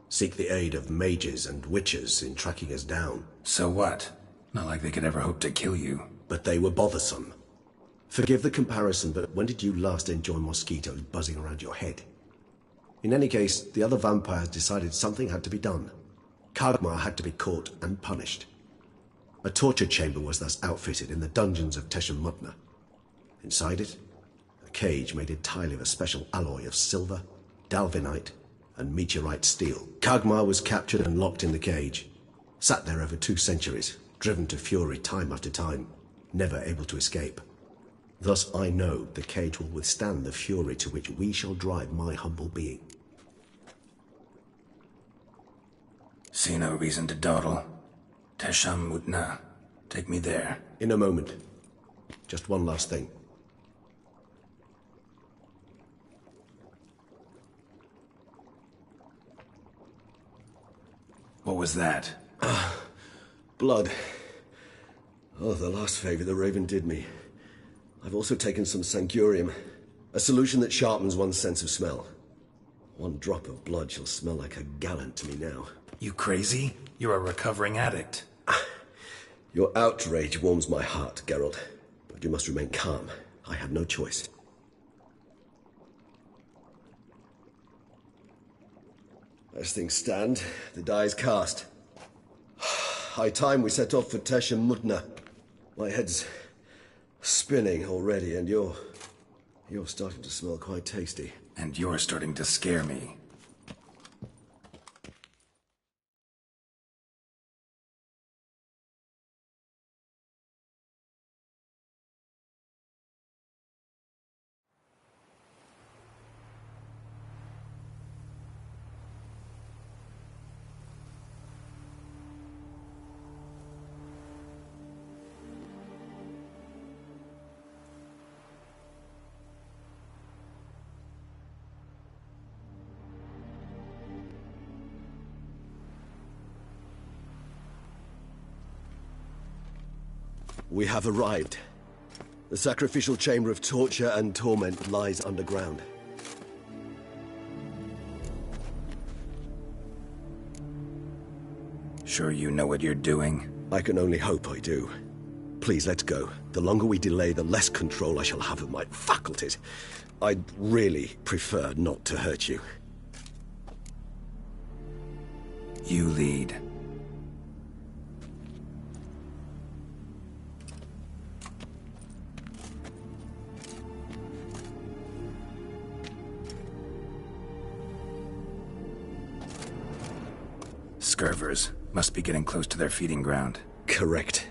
seek the aid of mages and witches in tracking us down. So what? Not like they could ever hope to kill you. But they were bothersome. Forgive the comparison, but when did you last enjoy mosquitoes buzzing around your head? In any case, the other vampires decided something had to be done. Kagmar had to be caught and punished. A torture chamber was thus outfitted in the dungeons of Tesha Mudna. Inside it, a cage made entirely of a special alloy of silver, dalvinite, and meteorite steel. Kagmar was captured and locked in the cage. Sat there over 2 centuries, driven to fury time after time, never able to escape. Thus I know the cage will withstand the fury to which we shall drive my humble being. See no reason to dawdle. Tesha Mudna. Take me there. In a moment. Just one last thing. What was that? Blood. Oh, the last favor the Raven did me. I've also taken some Sangurium, a solution that sharpens one's sense of smell. One drop of blood shall smell like a gallon to me now. You crazy? You're a recovering addict. Your outrage warms my heart, Geralt. But you must remain calm. I have no choice. As things stand, the die is cast. High time we set off for Tesha Mudna. My head's spinning already, and you're starting to smell quite tasty. And you're starting to scare me. We have arrived. The sacrificial chamber of torture and torment lies underground. Sure you know what you're doing? I can only hope I do. Please, let's go. The longer we delay, the less control I shall have of my faculties. I'd really prefer not to hurt you. You lead. Scurvers. Must be getting close to their feeding ground. Correct.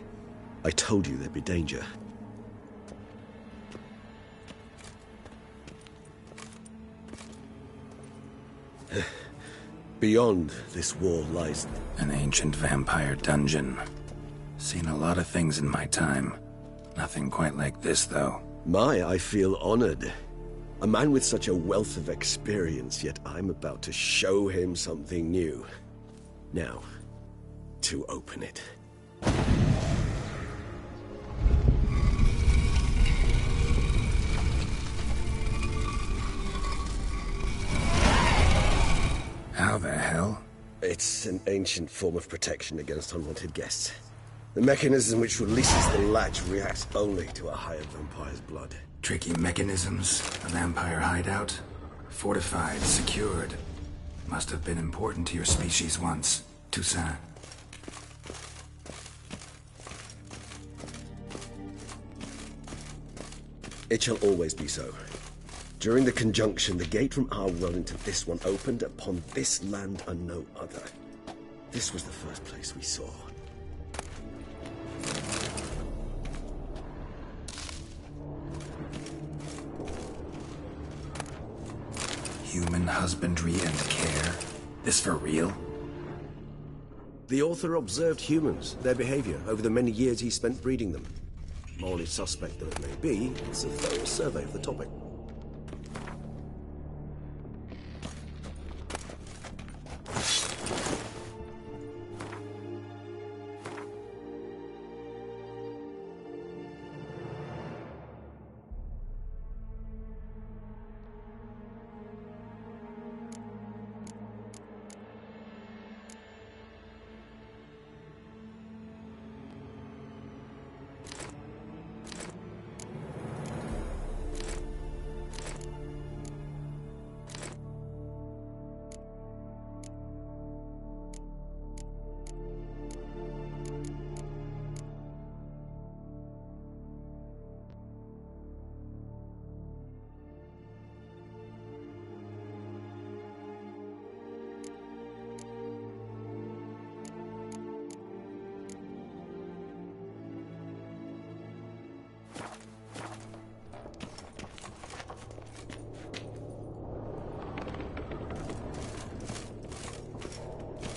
I told you there'd be danger. Beyond this wall lies... An ancient vampire dungeon. Seen a lot of things in my time. Nothing quite like this, though. I feel honored. A man with such a wealth of experience, yet I'm about to show him something new. Now, to open it. How the hell? It's an ancient form of protection against unwanted guests. The mechanism which releases the latch reacts only to a hired vampire's blood. Tricky mechanisms, a vampire hideout. Fortified, secured. Must have been important to your species once, Toussaint. It shall always be so. During the conjunction, the gate from our world into this one opened upon this land and no other. This was the first place we saw. Human husbandry and care? This for real? The author observed humans, their behavior, over the many years he spent breeding them. Morally suspect though it may be, it's a thorough survey of the topic.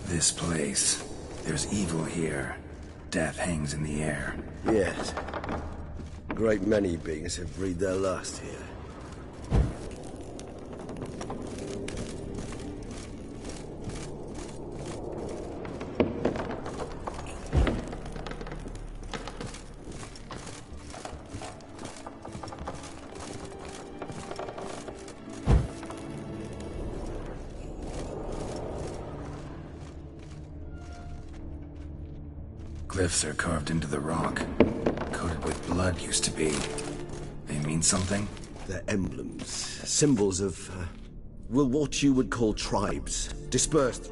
This place. There's evil here. Death hangs in the air. Yes. A great many beings have breathed their last here. Glyphs are carved into the rock. Coated with blood used to be. They mean something? They're emblems, symbols of, well, what you would call tribes, dispersed.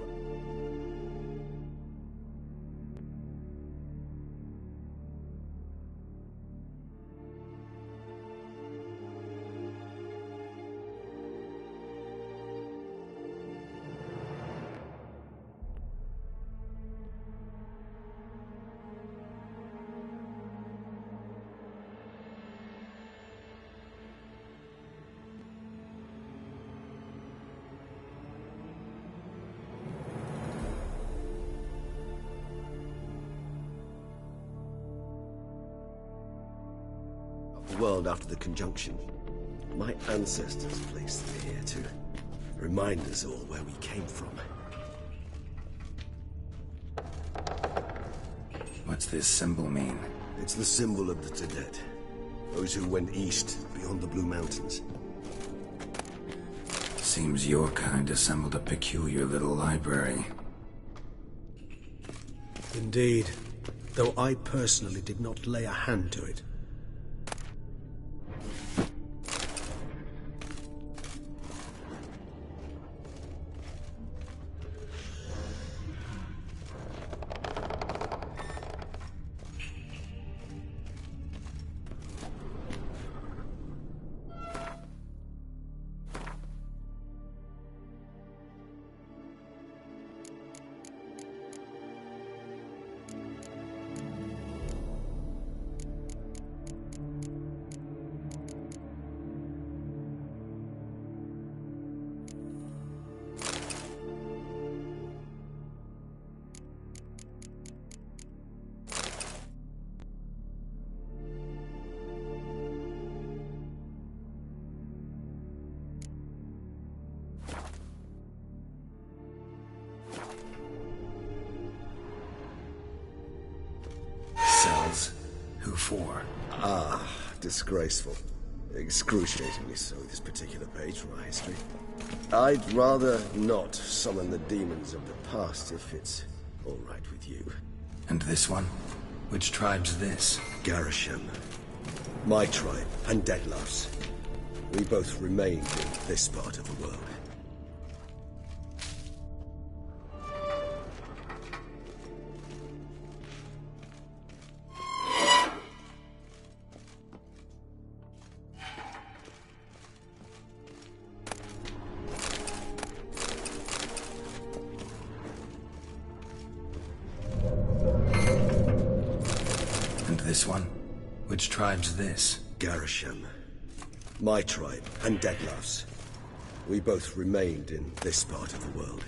World after the conjunction. My ancestors placed it here to remind us all where we came from. What's this symbol mean? It's the symbol of the Tedet. Those who went east, beyond the Blue Mountains. Seems your kind assembled a peculiar little library. Indeed. Though I personally did not lay a hand to it. before. Ah, disgraceful. Excruciatingly so, this particular page from our history. I'd rather not summon the demons of the past if it's all right with you. And this one? Which tribe's this? Garisham. My tribe and Dettlaff's. We both remained in this part of the world. This one? Which tribe's this? Garisham. My tribe and Dettlaff's. We both remained in this part of the world.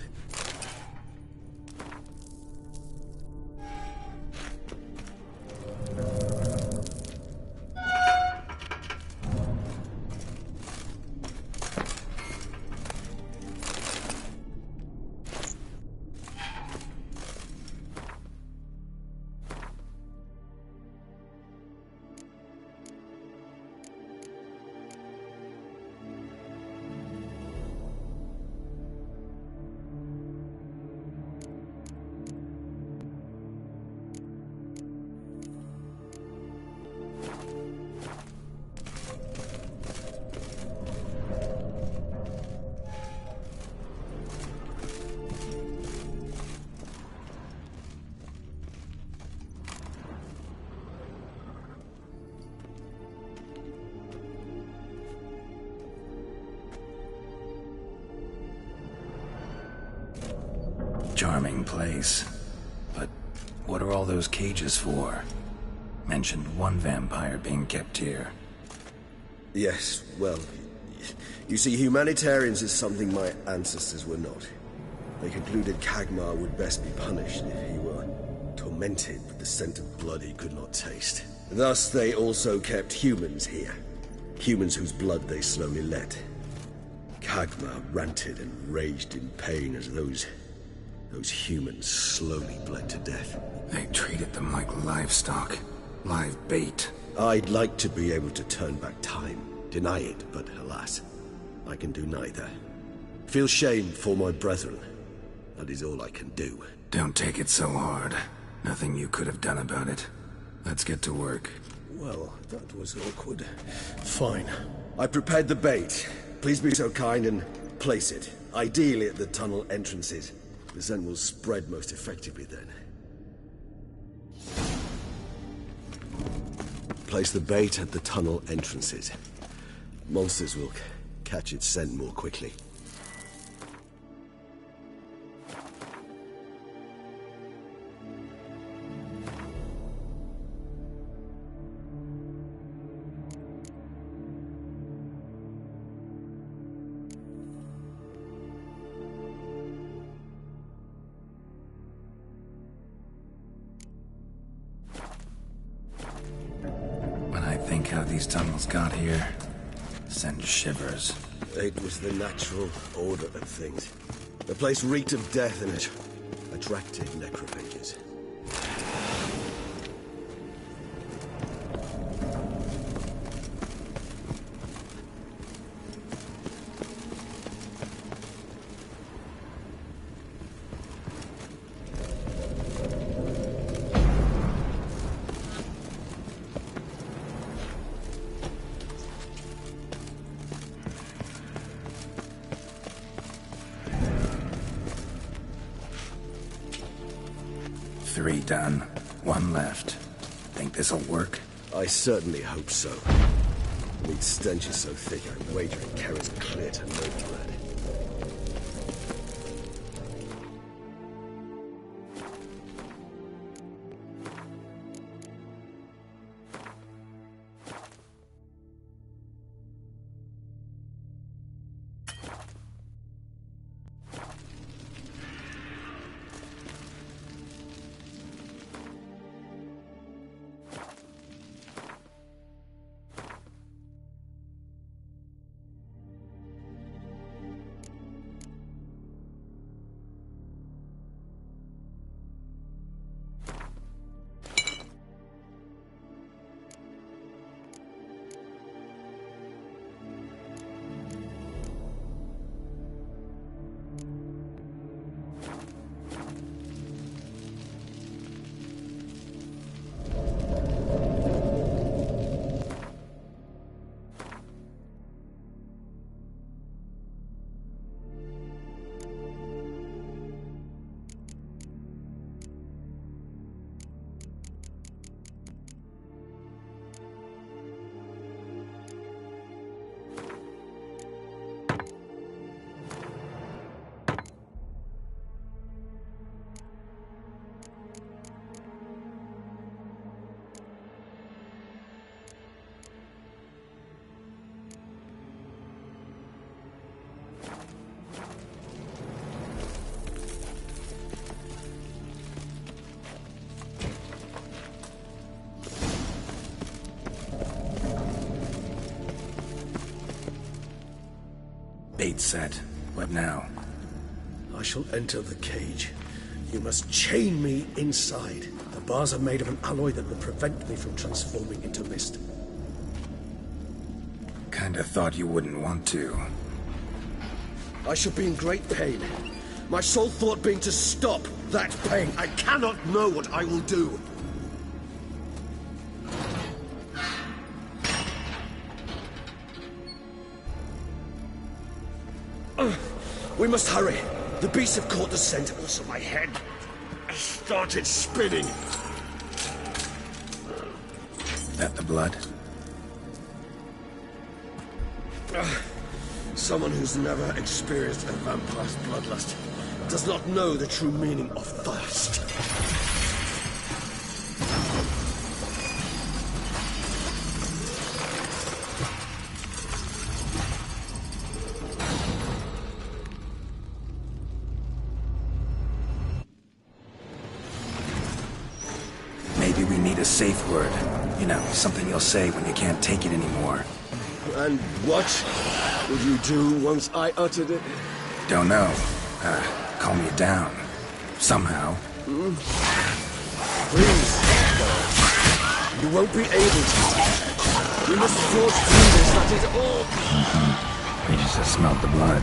Charming place. But what are all those cages for? Mentioned one vampire being kept here. Yes, well, you see, humanitarians is something my ancestors were not. They concluded Kagmar would best be punished if he were tormented with the scent of blood he could not taste. Thus, they also kept humans here. Humans whose blood they slowly let. Kagmar ranted and raged in pain as those humans slowly bled to death. They treated them like livestock. Live bait. I'd like to be able to turn back time, deny it, but alas, I can do neither. Feel shame for my brethren. That is all I can do. Don't take it so hard. Nothing you could have done about it. Let's get to work. Well, that was awkward. Fine. I prepared the bait. Please be so kind and place it, ideally at the tunnel entrances. The scent will spread most effectively then. Place the bait at the tunnel entrances. Monsters will catch its scent more quickly. Think how these tunnels got here. Send shivers. It was the natural order of things. The place reeked of death and it attracted necrophages. Three done. One left. Think this'll work? I certainly hope so. Meat stench is so thick, I wager it carries clear to no blood. bait set. What now? I shall enter the cage. You must chain me inside. The bars are made of an alloy that will prevent me from transforming into mist. Kinda thought you wouldn't want to. I shall be in great pain. My sole thought being to stop that pain. I cannot know what I will do. We must hurry. The beasts have caught the scent. Also, my head started spinning. That the blood? Someone who's never experienced a vampire's bloodlust does not know the true meaning of thirst. Maybe we need a safe word. You know, something you'll say when you can't take it anymore. And what would you do once I uttered it? Don't know. Calm you down. Somehow. Please. You won't be able to. We must forge through this, that is all. We just smelled the blood.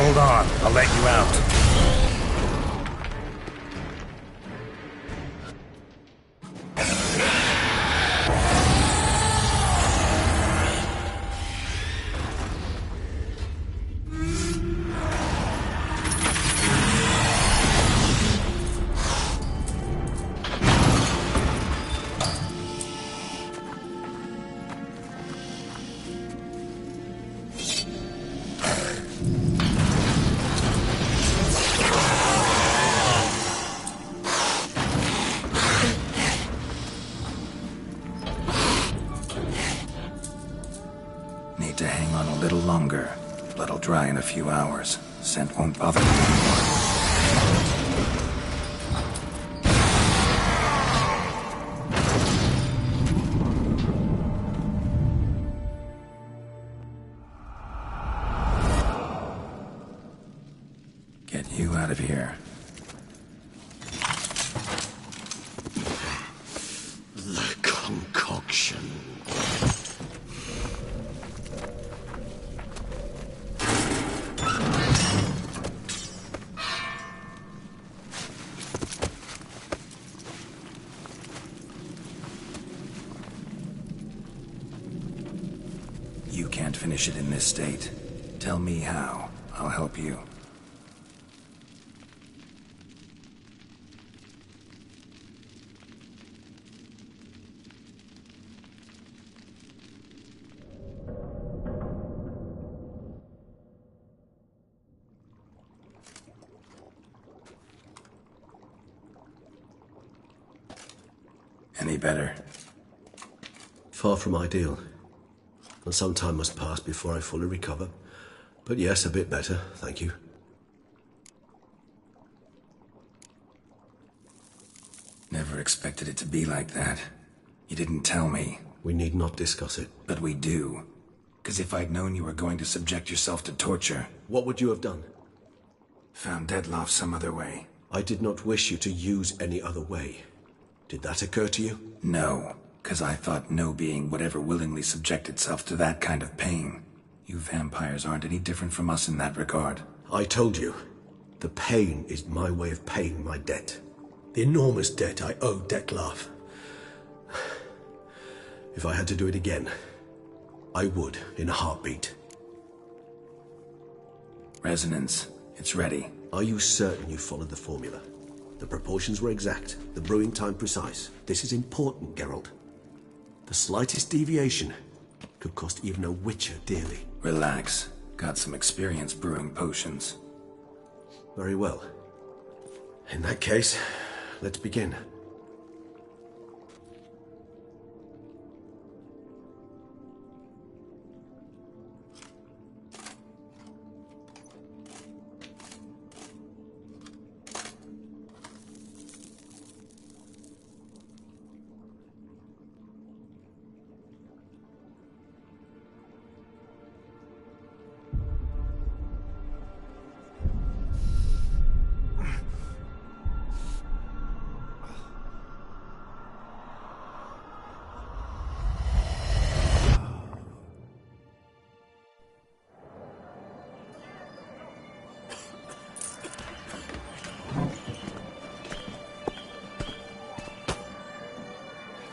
Hold on, I'll let you out. Need to hang on a little longer. Blood'll dry in a few hours. Scent won't bother me anymore. Get you out of here. The concoction. You can't finish it in this state. Tell me how. I'll help you. Any better? Far from ideal. And some time must pass before I fully recover. But yes, a bit better, thank you. Never expected it to be like that. You didn't tell me. We need not discuss it. But we do. Because if I'd known you were going to subject yourself to torture... What would you have done? Found Dettlaff some other way. I did not wish you to use any other way. Did that occur to you? No, because I thought no being would ever willingly subject itself to that kind of pain. You vampires aren't any different from us in that regard. I told you, the pain is my way of paying my debt. The enormous debt I owe Dettlaff. If I had to do it again, I would, in a heartbeat. Resonance. It's ready. Are you certain you followed the formula? The proportions were exact, the brewing time precise. This is important, Geralt. The slightest deviation could cost even a witcher dearly. Relax. Got some experience brewing potions. Very well. In that case, let's begin.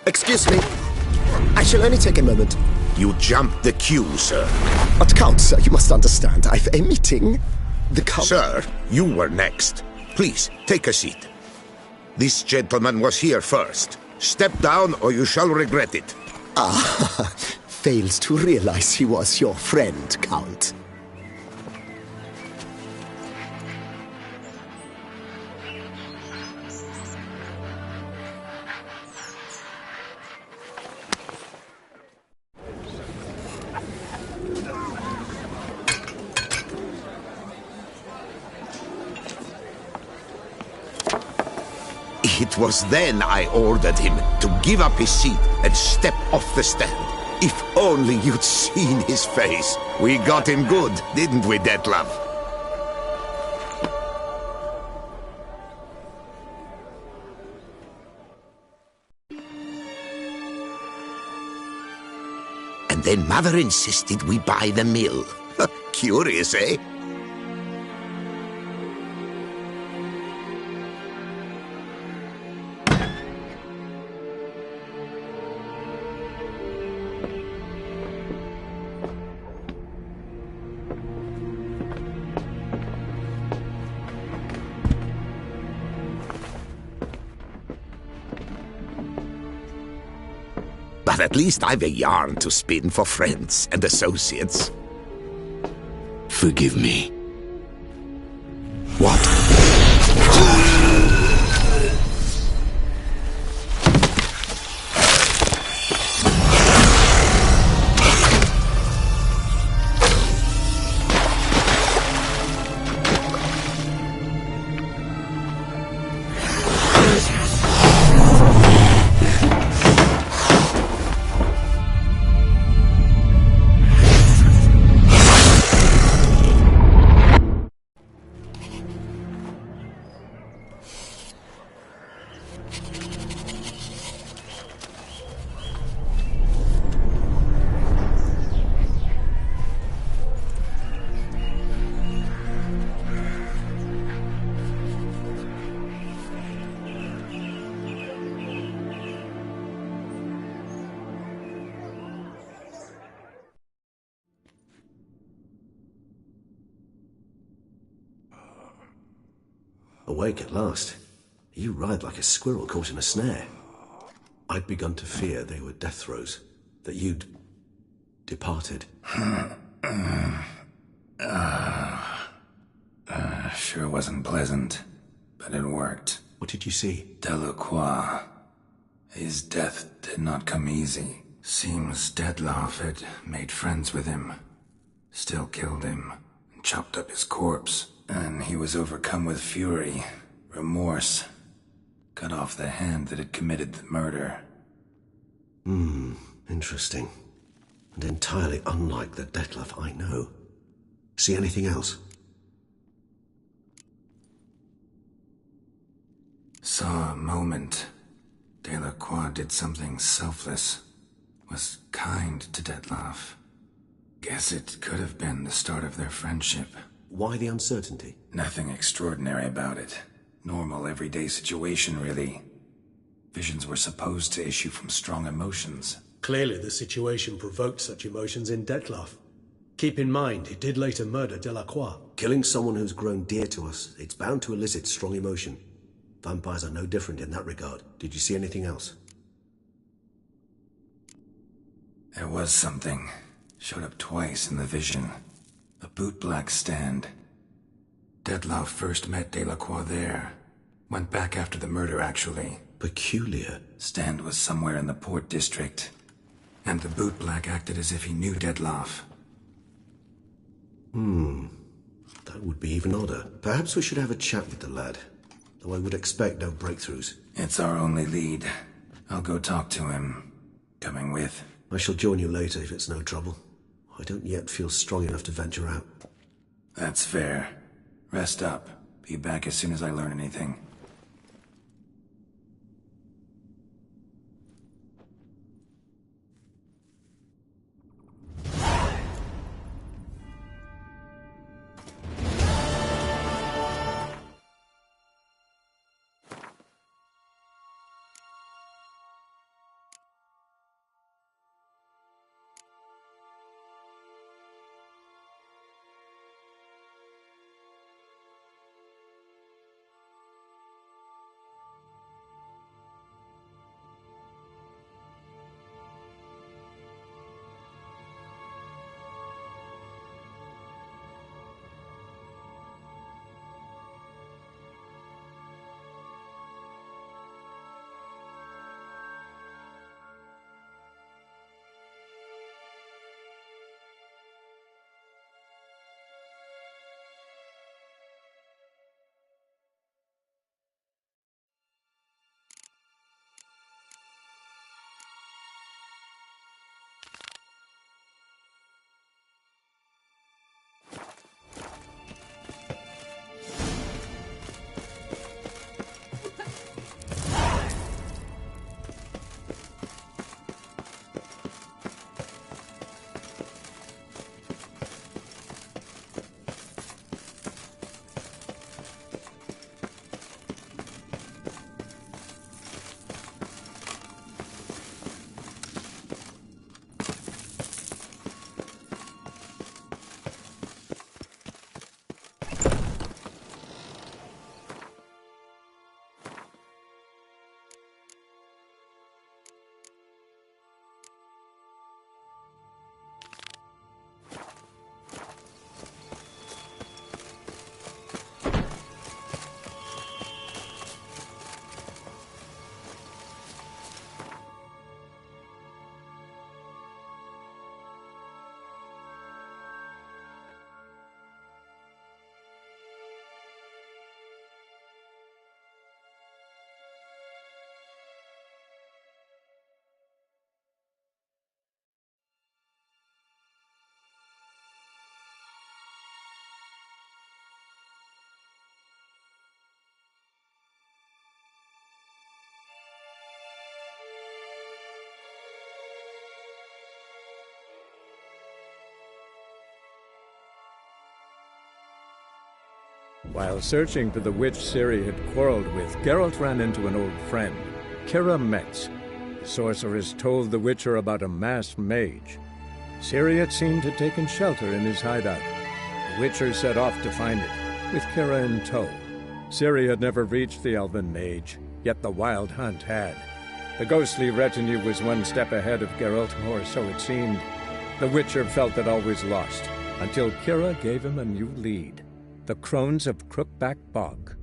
Excuse me. I shall only take a moment. You jumped the queue, sir. But Count, sir, you must understand. I've a meeting. The Count... Sir, you were next. Please, take a seat. This gentleman was here first. Step down or you shall regret it. Ah, fails to realize he was your friend, Count. It was then I ordered him to give up his seat and step off the stand. If only you'd seen his face. We got him good, didn't we, Dettlaff? And then Mother insisted we buy the mill. Curious, eh? But at least I've a yarn to spin for friends and associates. Forgive me. What? Awake at last. You ride like a squirrel caught in a snare. I'd begun to fear they were death throes, that you'd departed. Sure wasn't pleasant, but it worked. What did you see? Delacroix. His death did not come easy. Seems Dettlaff had made friends with him, still killed him, and chopped up his corpse. And he was overcome with fury, remorse, cut off the hand that had committed the murder. Interesting. And entirely unlike the Dettlaff I know. See anything else? Saw a moment. Delacroix did something selfless. Was kind to Dettlaff. Guess it could have been the start of their friendship. Why the uncertainty? Nothing extraordinary about it. Normal, everyday situation, really. Visions were supposed to issue from strong emotions. Clearly the situation provoked such emotions in Dettlaff. Keep in mind, he did later murder Delacroix. Killing someone who's grown dear to us, it's bound to elicit strong emotion. Vampires are no different in that regard. Did you see anything else? There was something. Showed up twice in the vision. A bootblack stand. Dettlaff first met Delacroix there. Went back after the murder, actually. Peculiar. Stand was somewhere in the Port District. And the bootblack acted as if he knew Dettlaff. That would be even odder. Perhaps we should have a chat with the lad. Though I would expect no breakthroughs. It's our only lead. I'll go talk to him. Coming with? I shall join you later if it's no trouble. I don't yet feel strong enough to venture out. That's fair. Rest up. Be back as soon as I learn anything. While searching for the witch Ciri had quarreled with, Geralt ran into an old friend, Kira Metz. The sorceress told the Witcher about a masked mage. Ciri had seemed to have taken shelter in his hideout. The Witcher set off to find it, with Kira in tow. Ciri had never reached the elven mage, yet the Wild Hunt had. The ghostly retinue was one step ahead of Geralt, or so it seemed. The Witcher felt that all was lost, until Kira gave him a new lead. The Crones of Crookback Bog.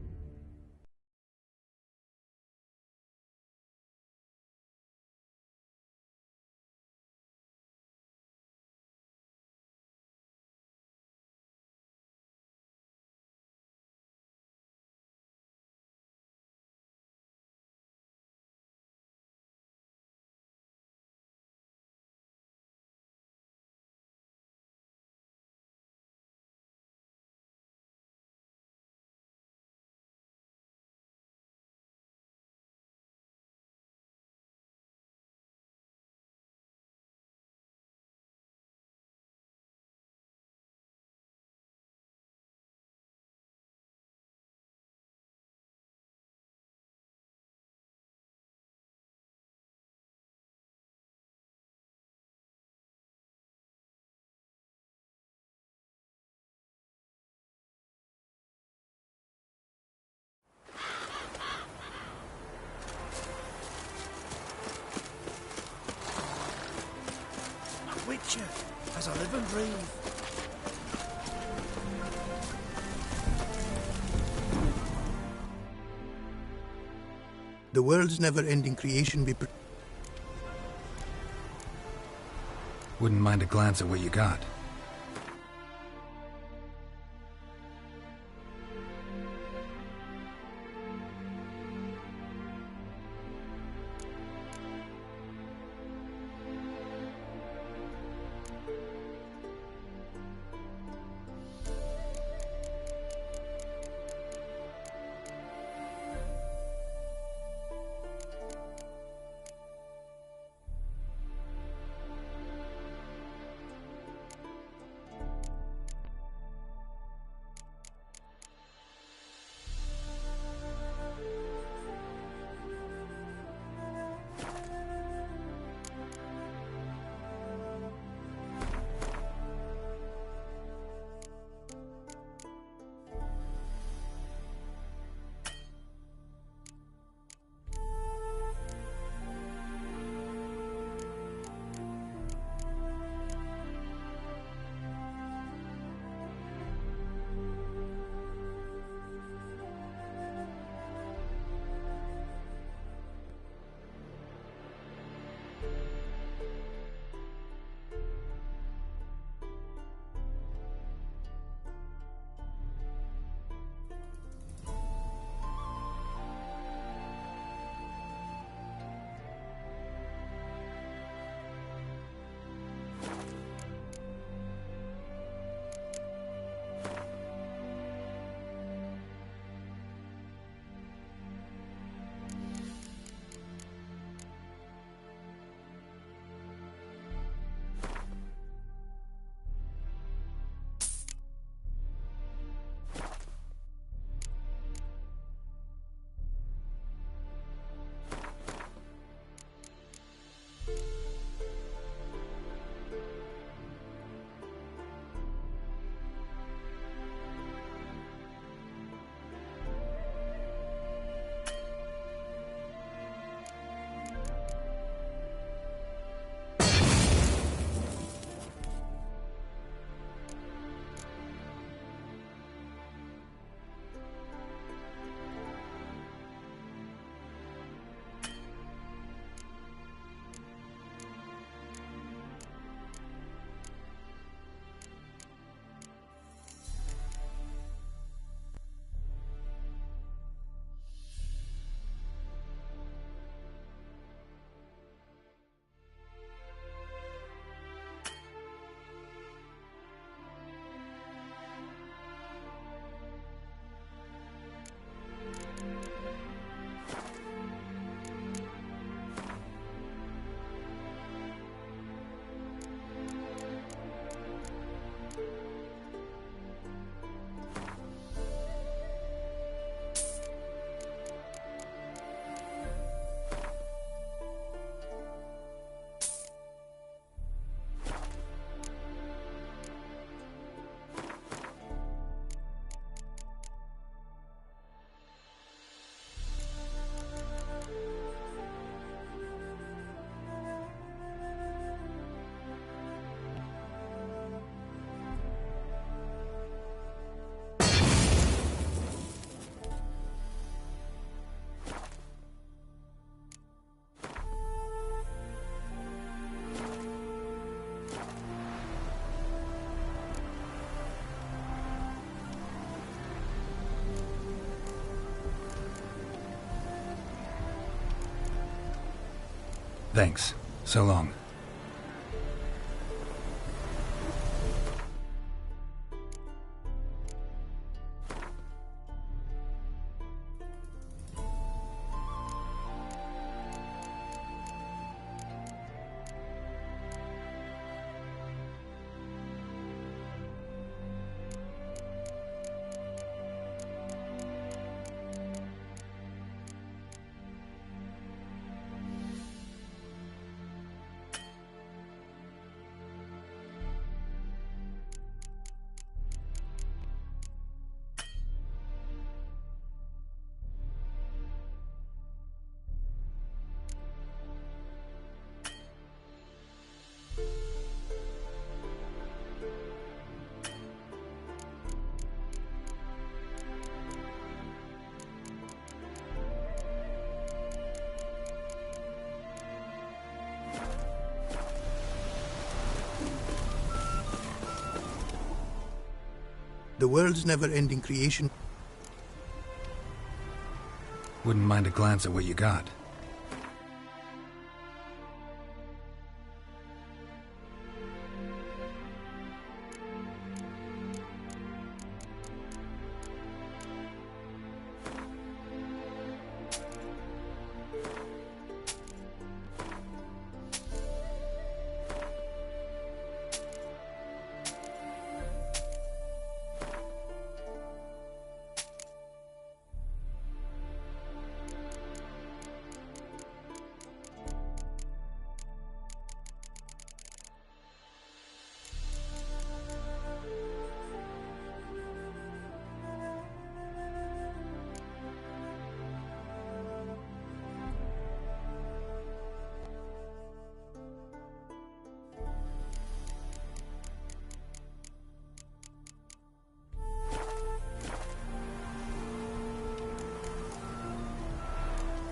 Witcher, as I live and breathe. The world's never-ending creation be... Wouldn't mind a glance at what you got. Thanks. So long. The world's never-ending creation. Wouldn't mind a glance at what you got.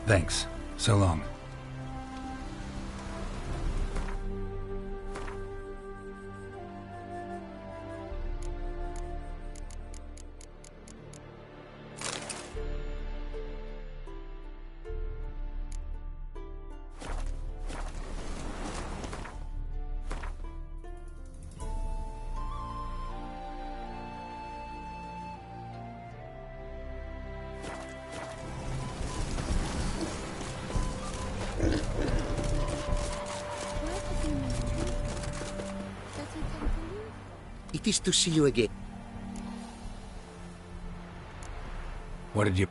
Thanks. So long. It is to see you again. What did you...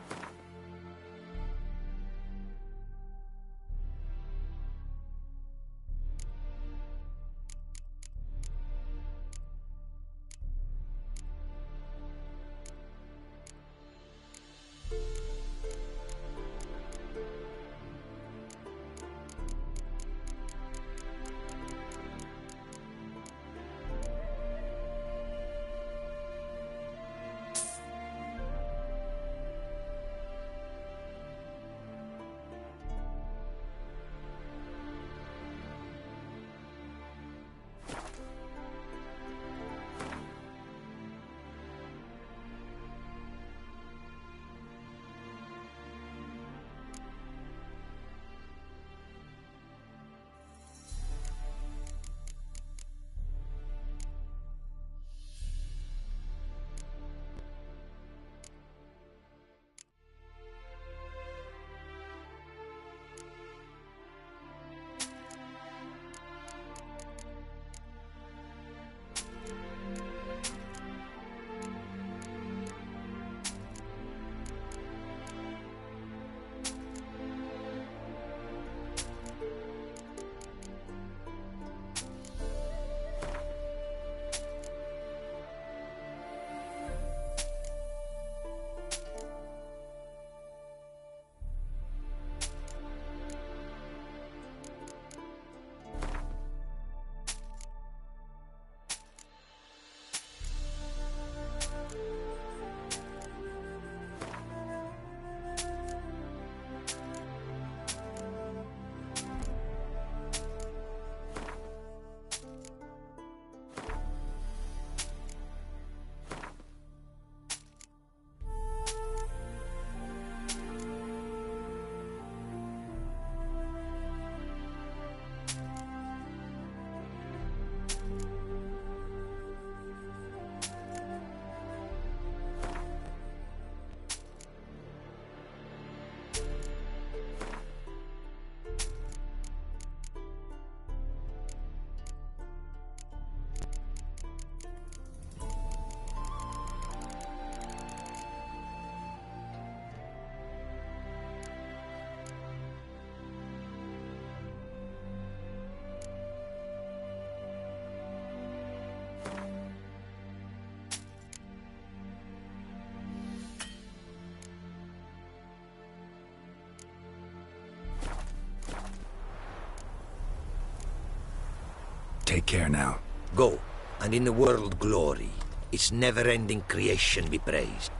Take care now. Go, and in the world glory, its never-ending creation be praised.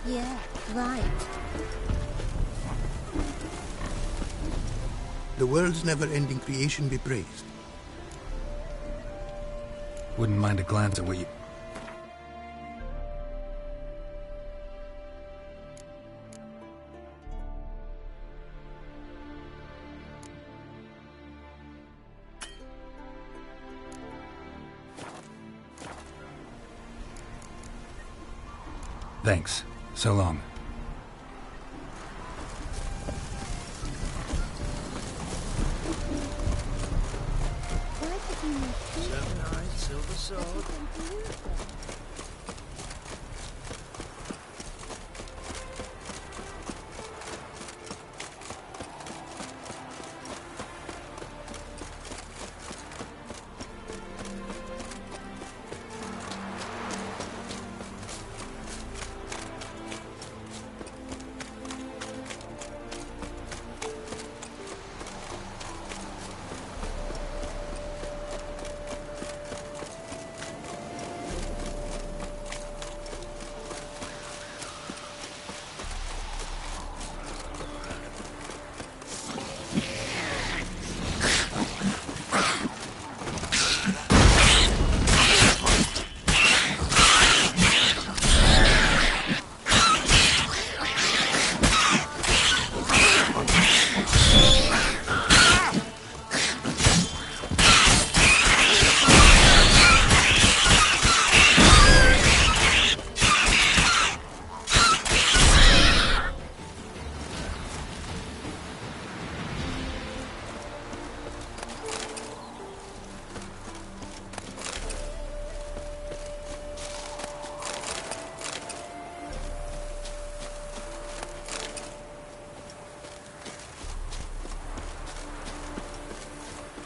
Yeah, right. The world's never-ending creation be praised. Wouldn't mind a glance at what you... Thanks. So long. Silver sword.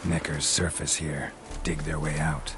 Neckers surface here, dig their way out.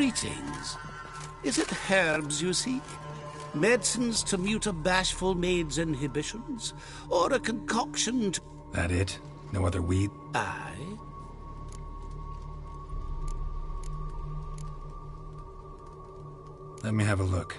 Greetings. Is it herbs you seek? Medicines to mute a bashful maid's inhibitions? Or a concoction to... That it? No other weed? Aye. Let me have a look.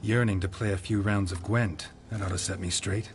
Yearning to play a few rounds of Gwent. That ought to set me straight.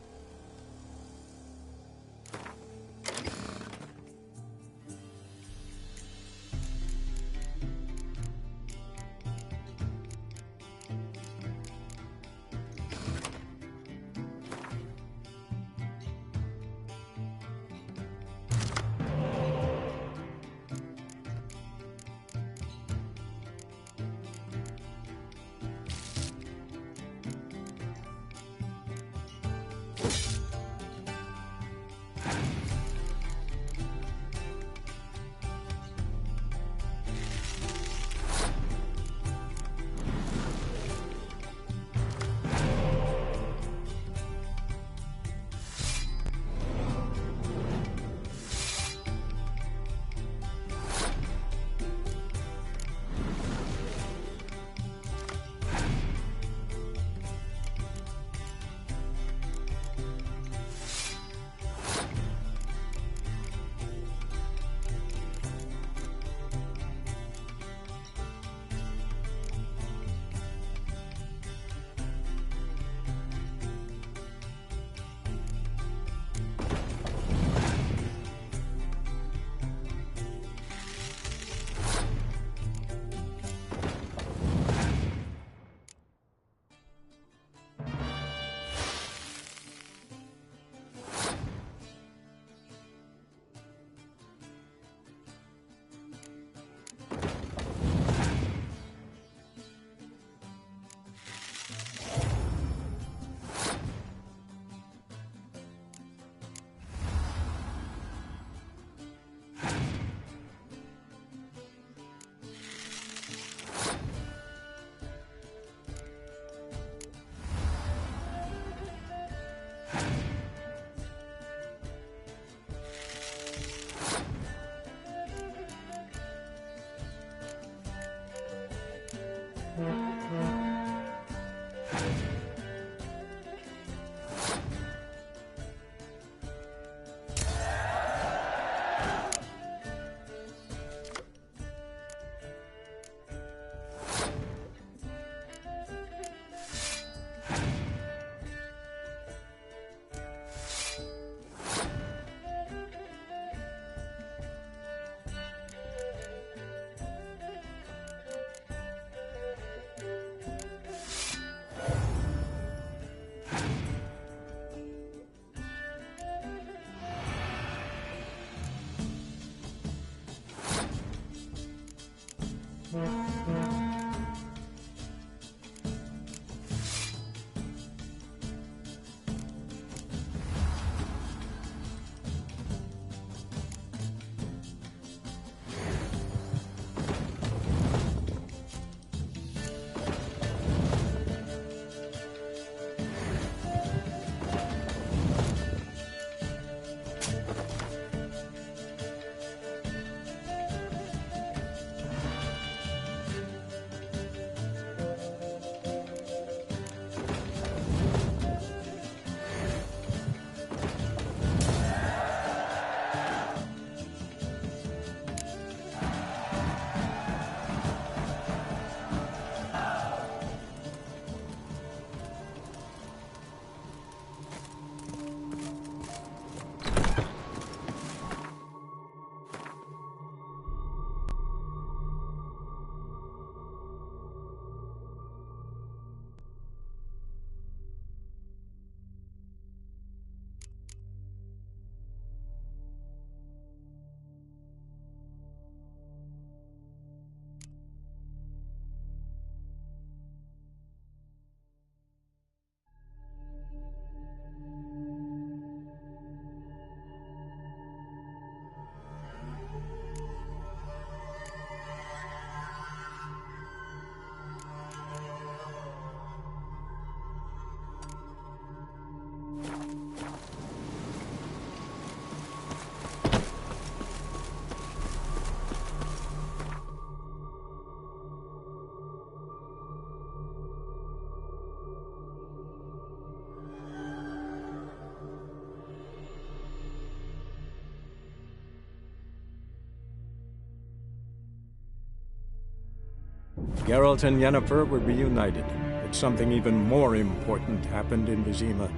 Geralt and Yennefer were reunited, but something even more important happened in Vizima.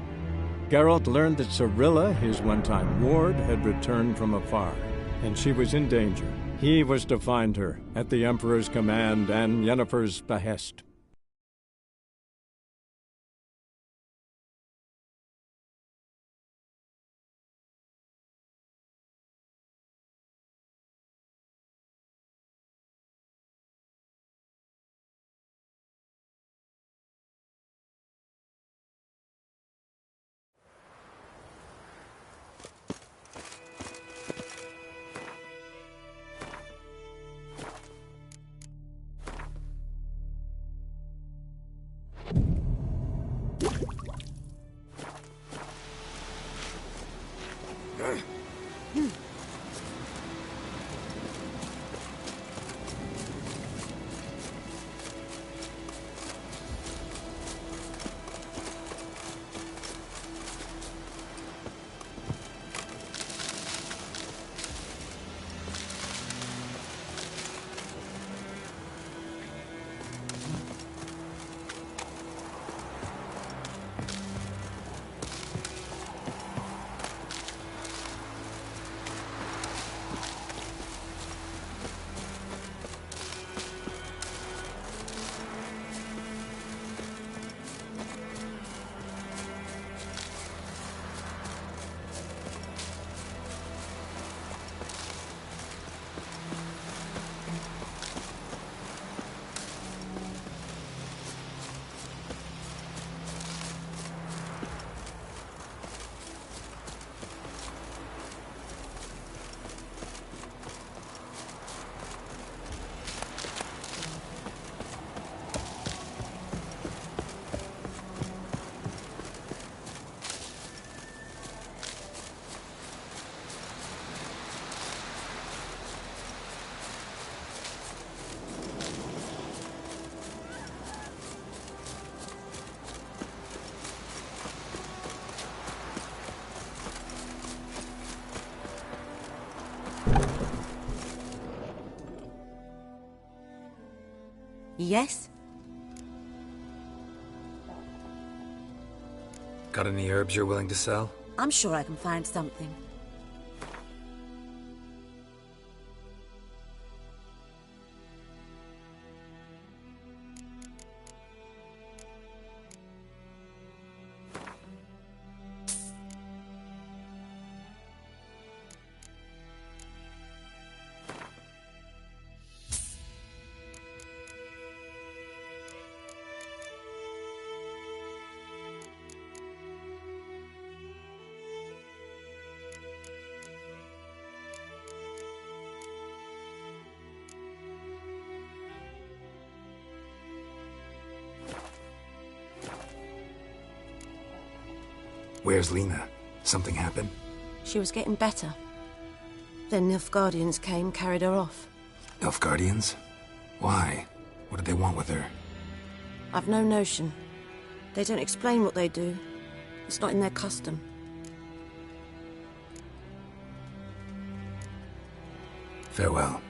Geralt learned that Cirilla, his one-time ward, had returned from afar, and she was in danger. He was to find her, at the Emperor's command and Yennefer's behest. Yes? Got any herbs you're willing to sell? I'm sure I can find something. Where's Lena? Something happened? She was getting better. Then Nilfgaardians came, carried her off. Nilfgaardians? Why? What did they want with her? I've no notion. They don't explain what they do. It's not in their custom. Farewell.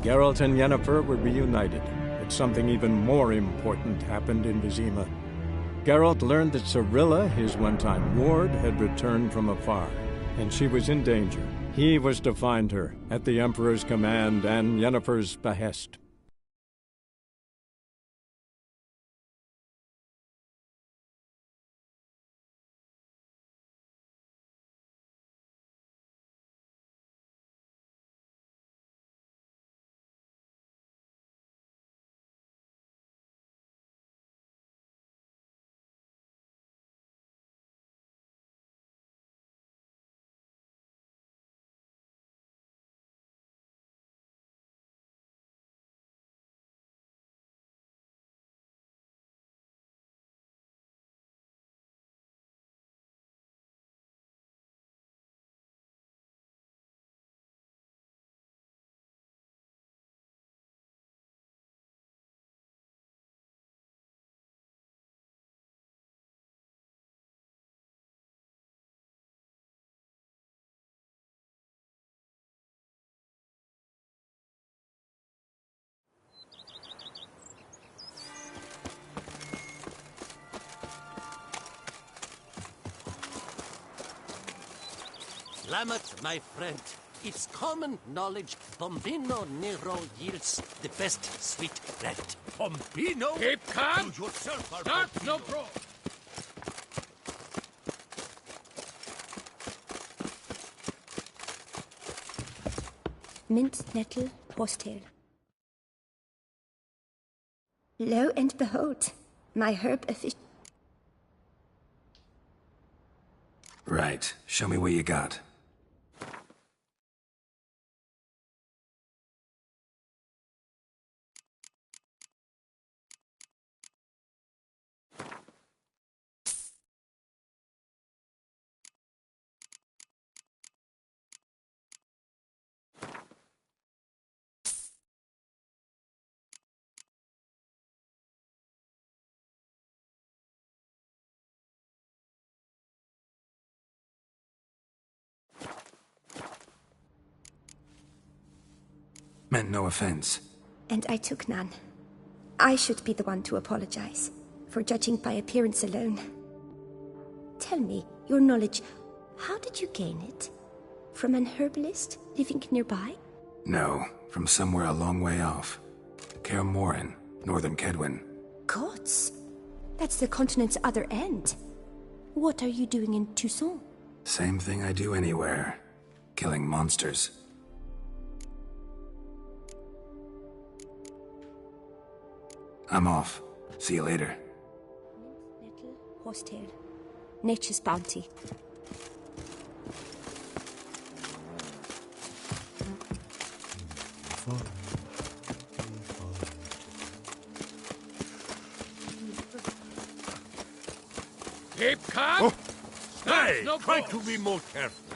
Geralt and Yennefer were reunited, but something even more important happened in Vizima. Geralt learned that Cirilla, his one-time ward, had returned from afar, and she was in danger. He was to find her, at the Emperor's command and Yennefer's behest. Lamoth, my friend, it's common knowledge Bombino Nero yields the best sweet bread. Bombino? Keep calm! You yourself are Start Bombino. no pro! Mint, nettle, horsetail. Lo and behold, my herb efficient. Right. Show me what you got. Meant no offense. And I took none. I should be the one to apologize for judging by appearance alone. Tell me, your knowledge, how did you gain it? From an herbalist living nearby? No, from somewhere a long way off. Kaer Morhen, northern Kedwen. Gods! That's the continent's other end. What are you doing in Toussaint? Same thing I do anywhere. Killing monsters. I'm off. See you later. Nettle, horsetail. Nature's bounty. Keep calm! Oh. Start Hey, no try pro! to be more careful.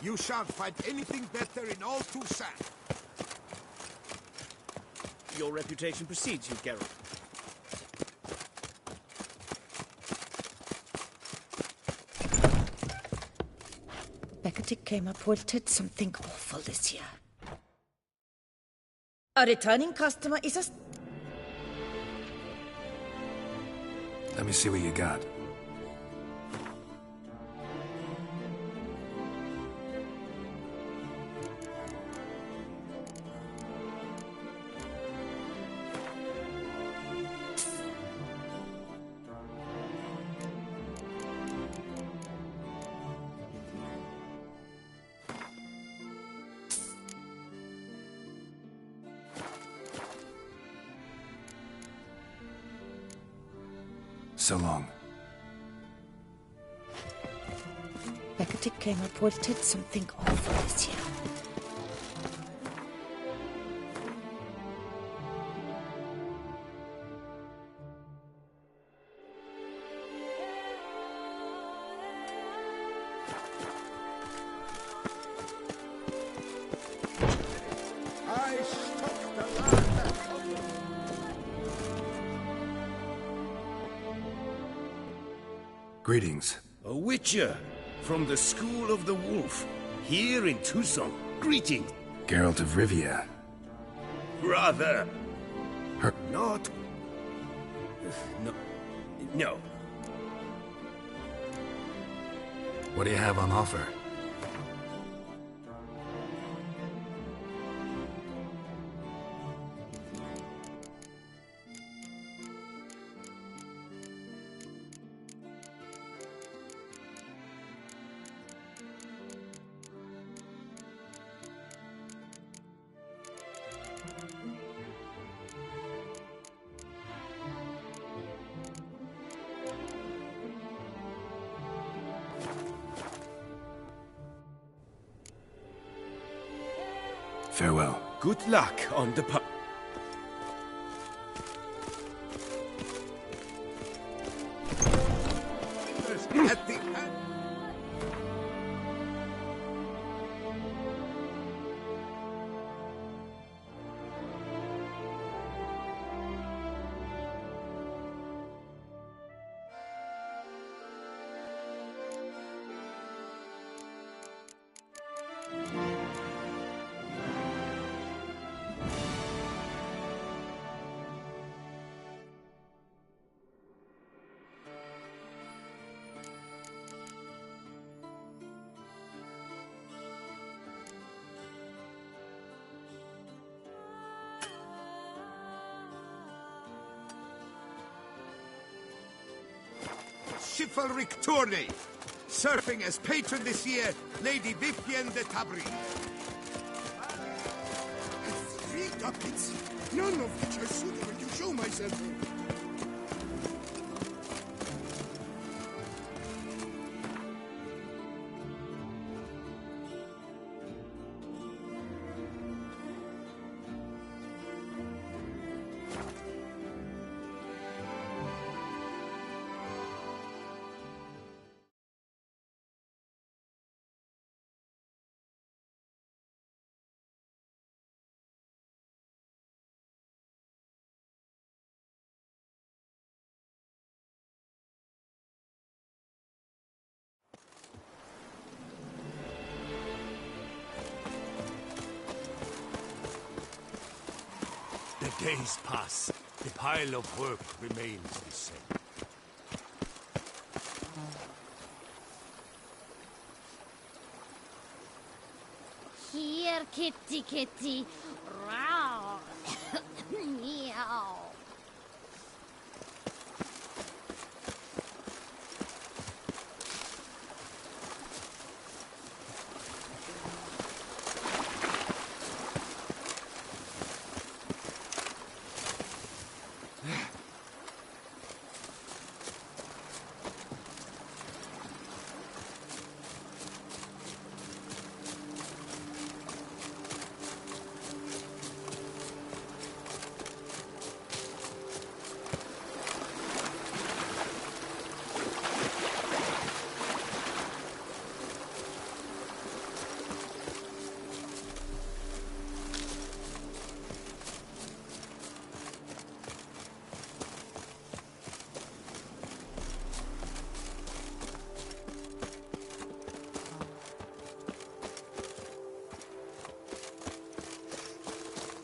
You shan't find anything better in all Toussaint. Your reputation precedes you, Geralt. Becketick came up wilted something awful this year. A returning customer is a... Let me see what you got. So long. Hecate came reported something awful this year. Greetings. A witcher from the School of the Wolf, here in Tucson. Greeting. Geralt of Rivia. Brother. Her... Not... No. What do you have on offer? Farewell. Good luck on the At the end. Chivalric tourney. Surfing as patron this year, Lady Vivienne de Tabry. 3 ducats, none of which are suitable to show myself in. The days pass. The pile of work remains the same. Here, kitty, kitty. Row. Meow.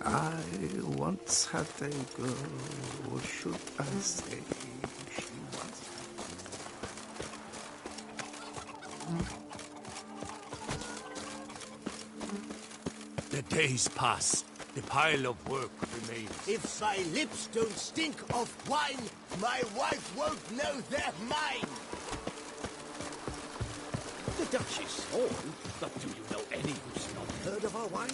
I once had a girl, or should I say, she was. The days pass. The pile of work remains. If my lips don't stink of wine, my wife won't know they're mine. The Duchess Horn, but do you know any who's not heard of our wine?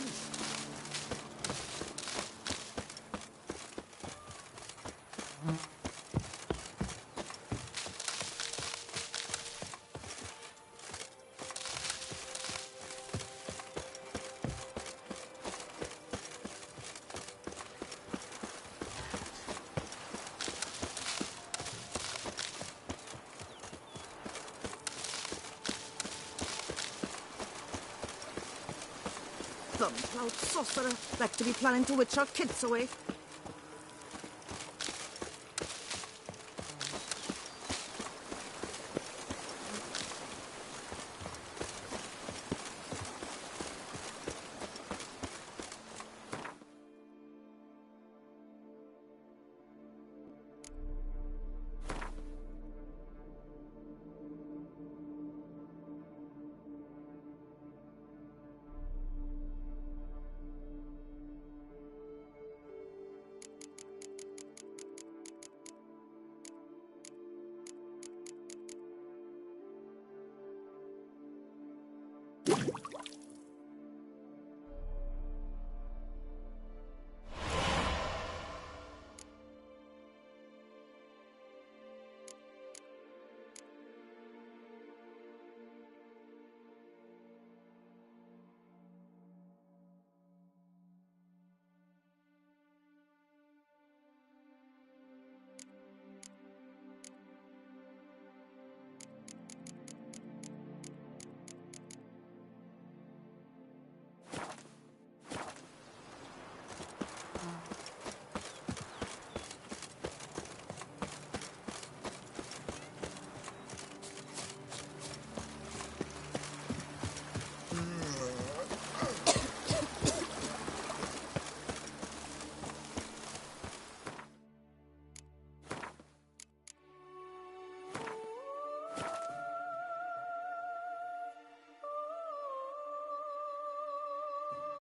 plum-cloud sorcerer, like to be planning to witch our kids away.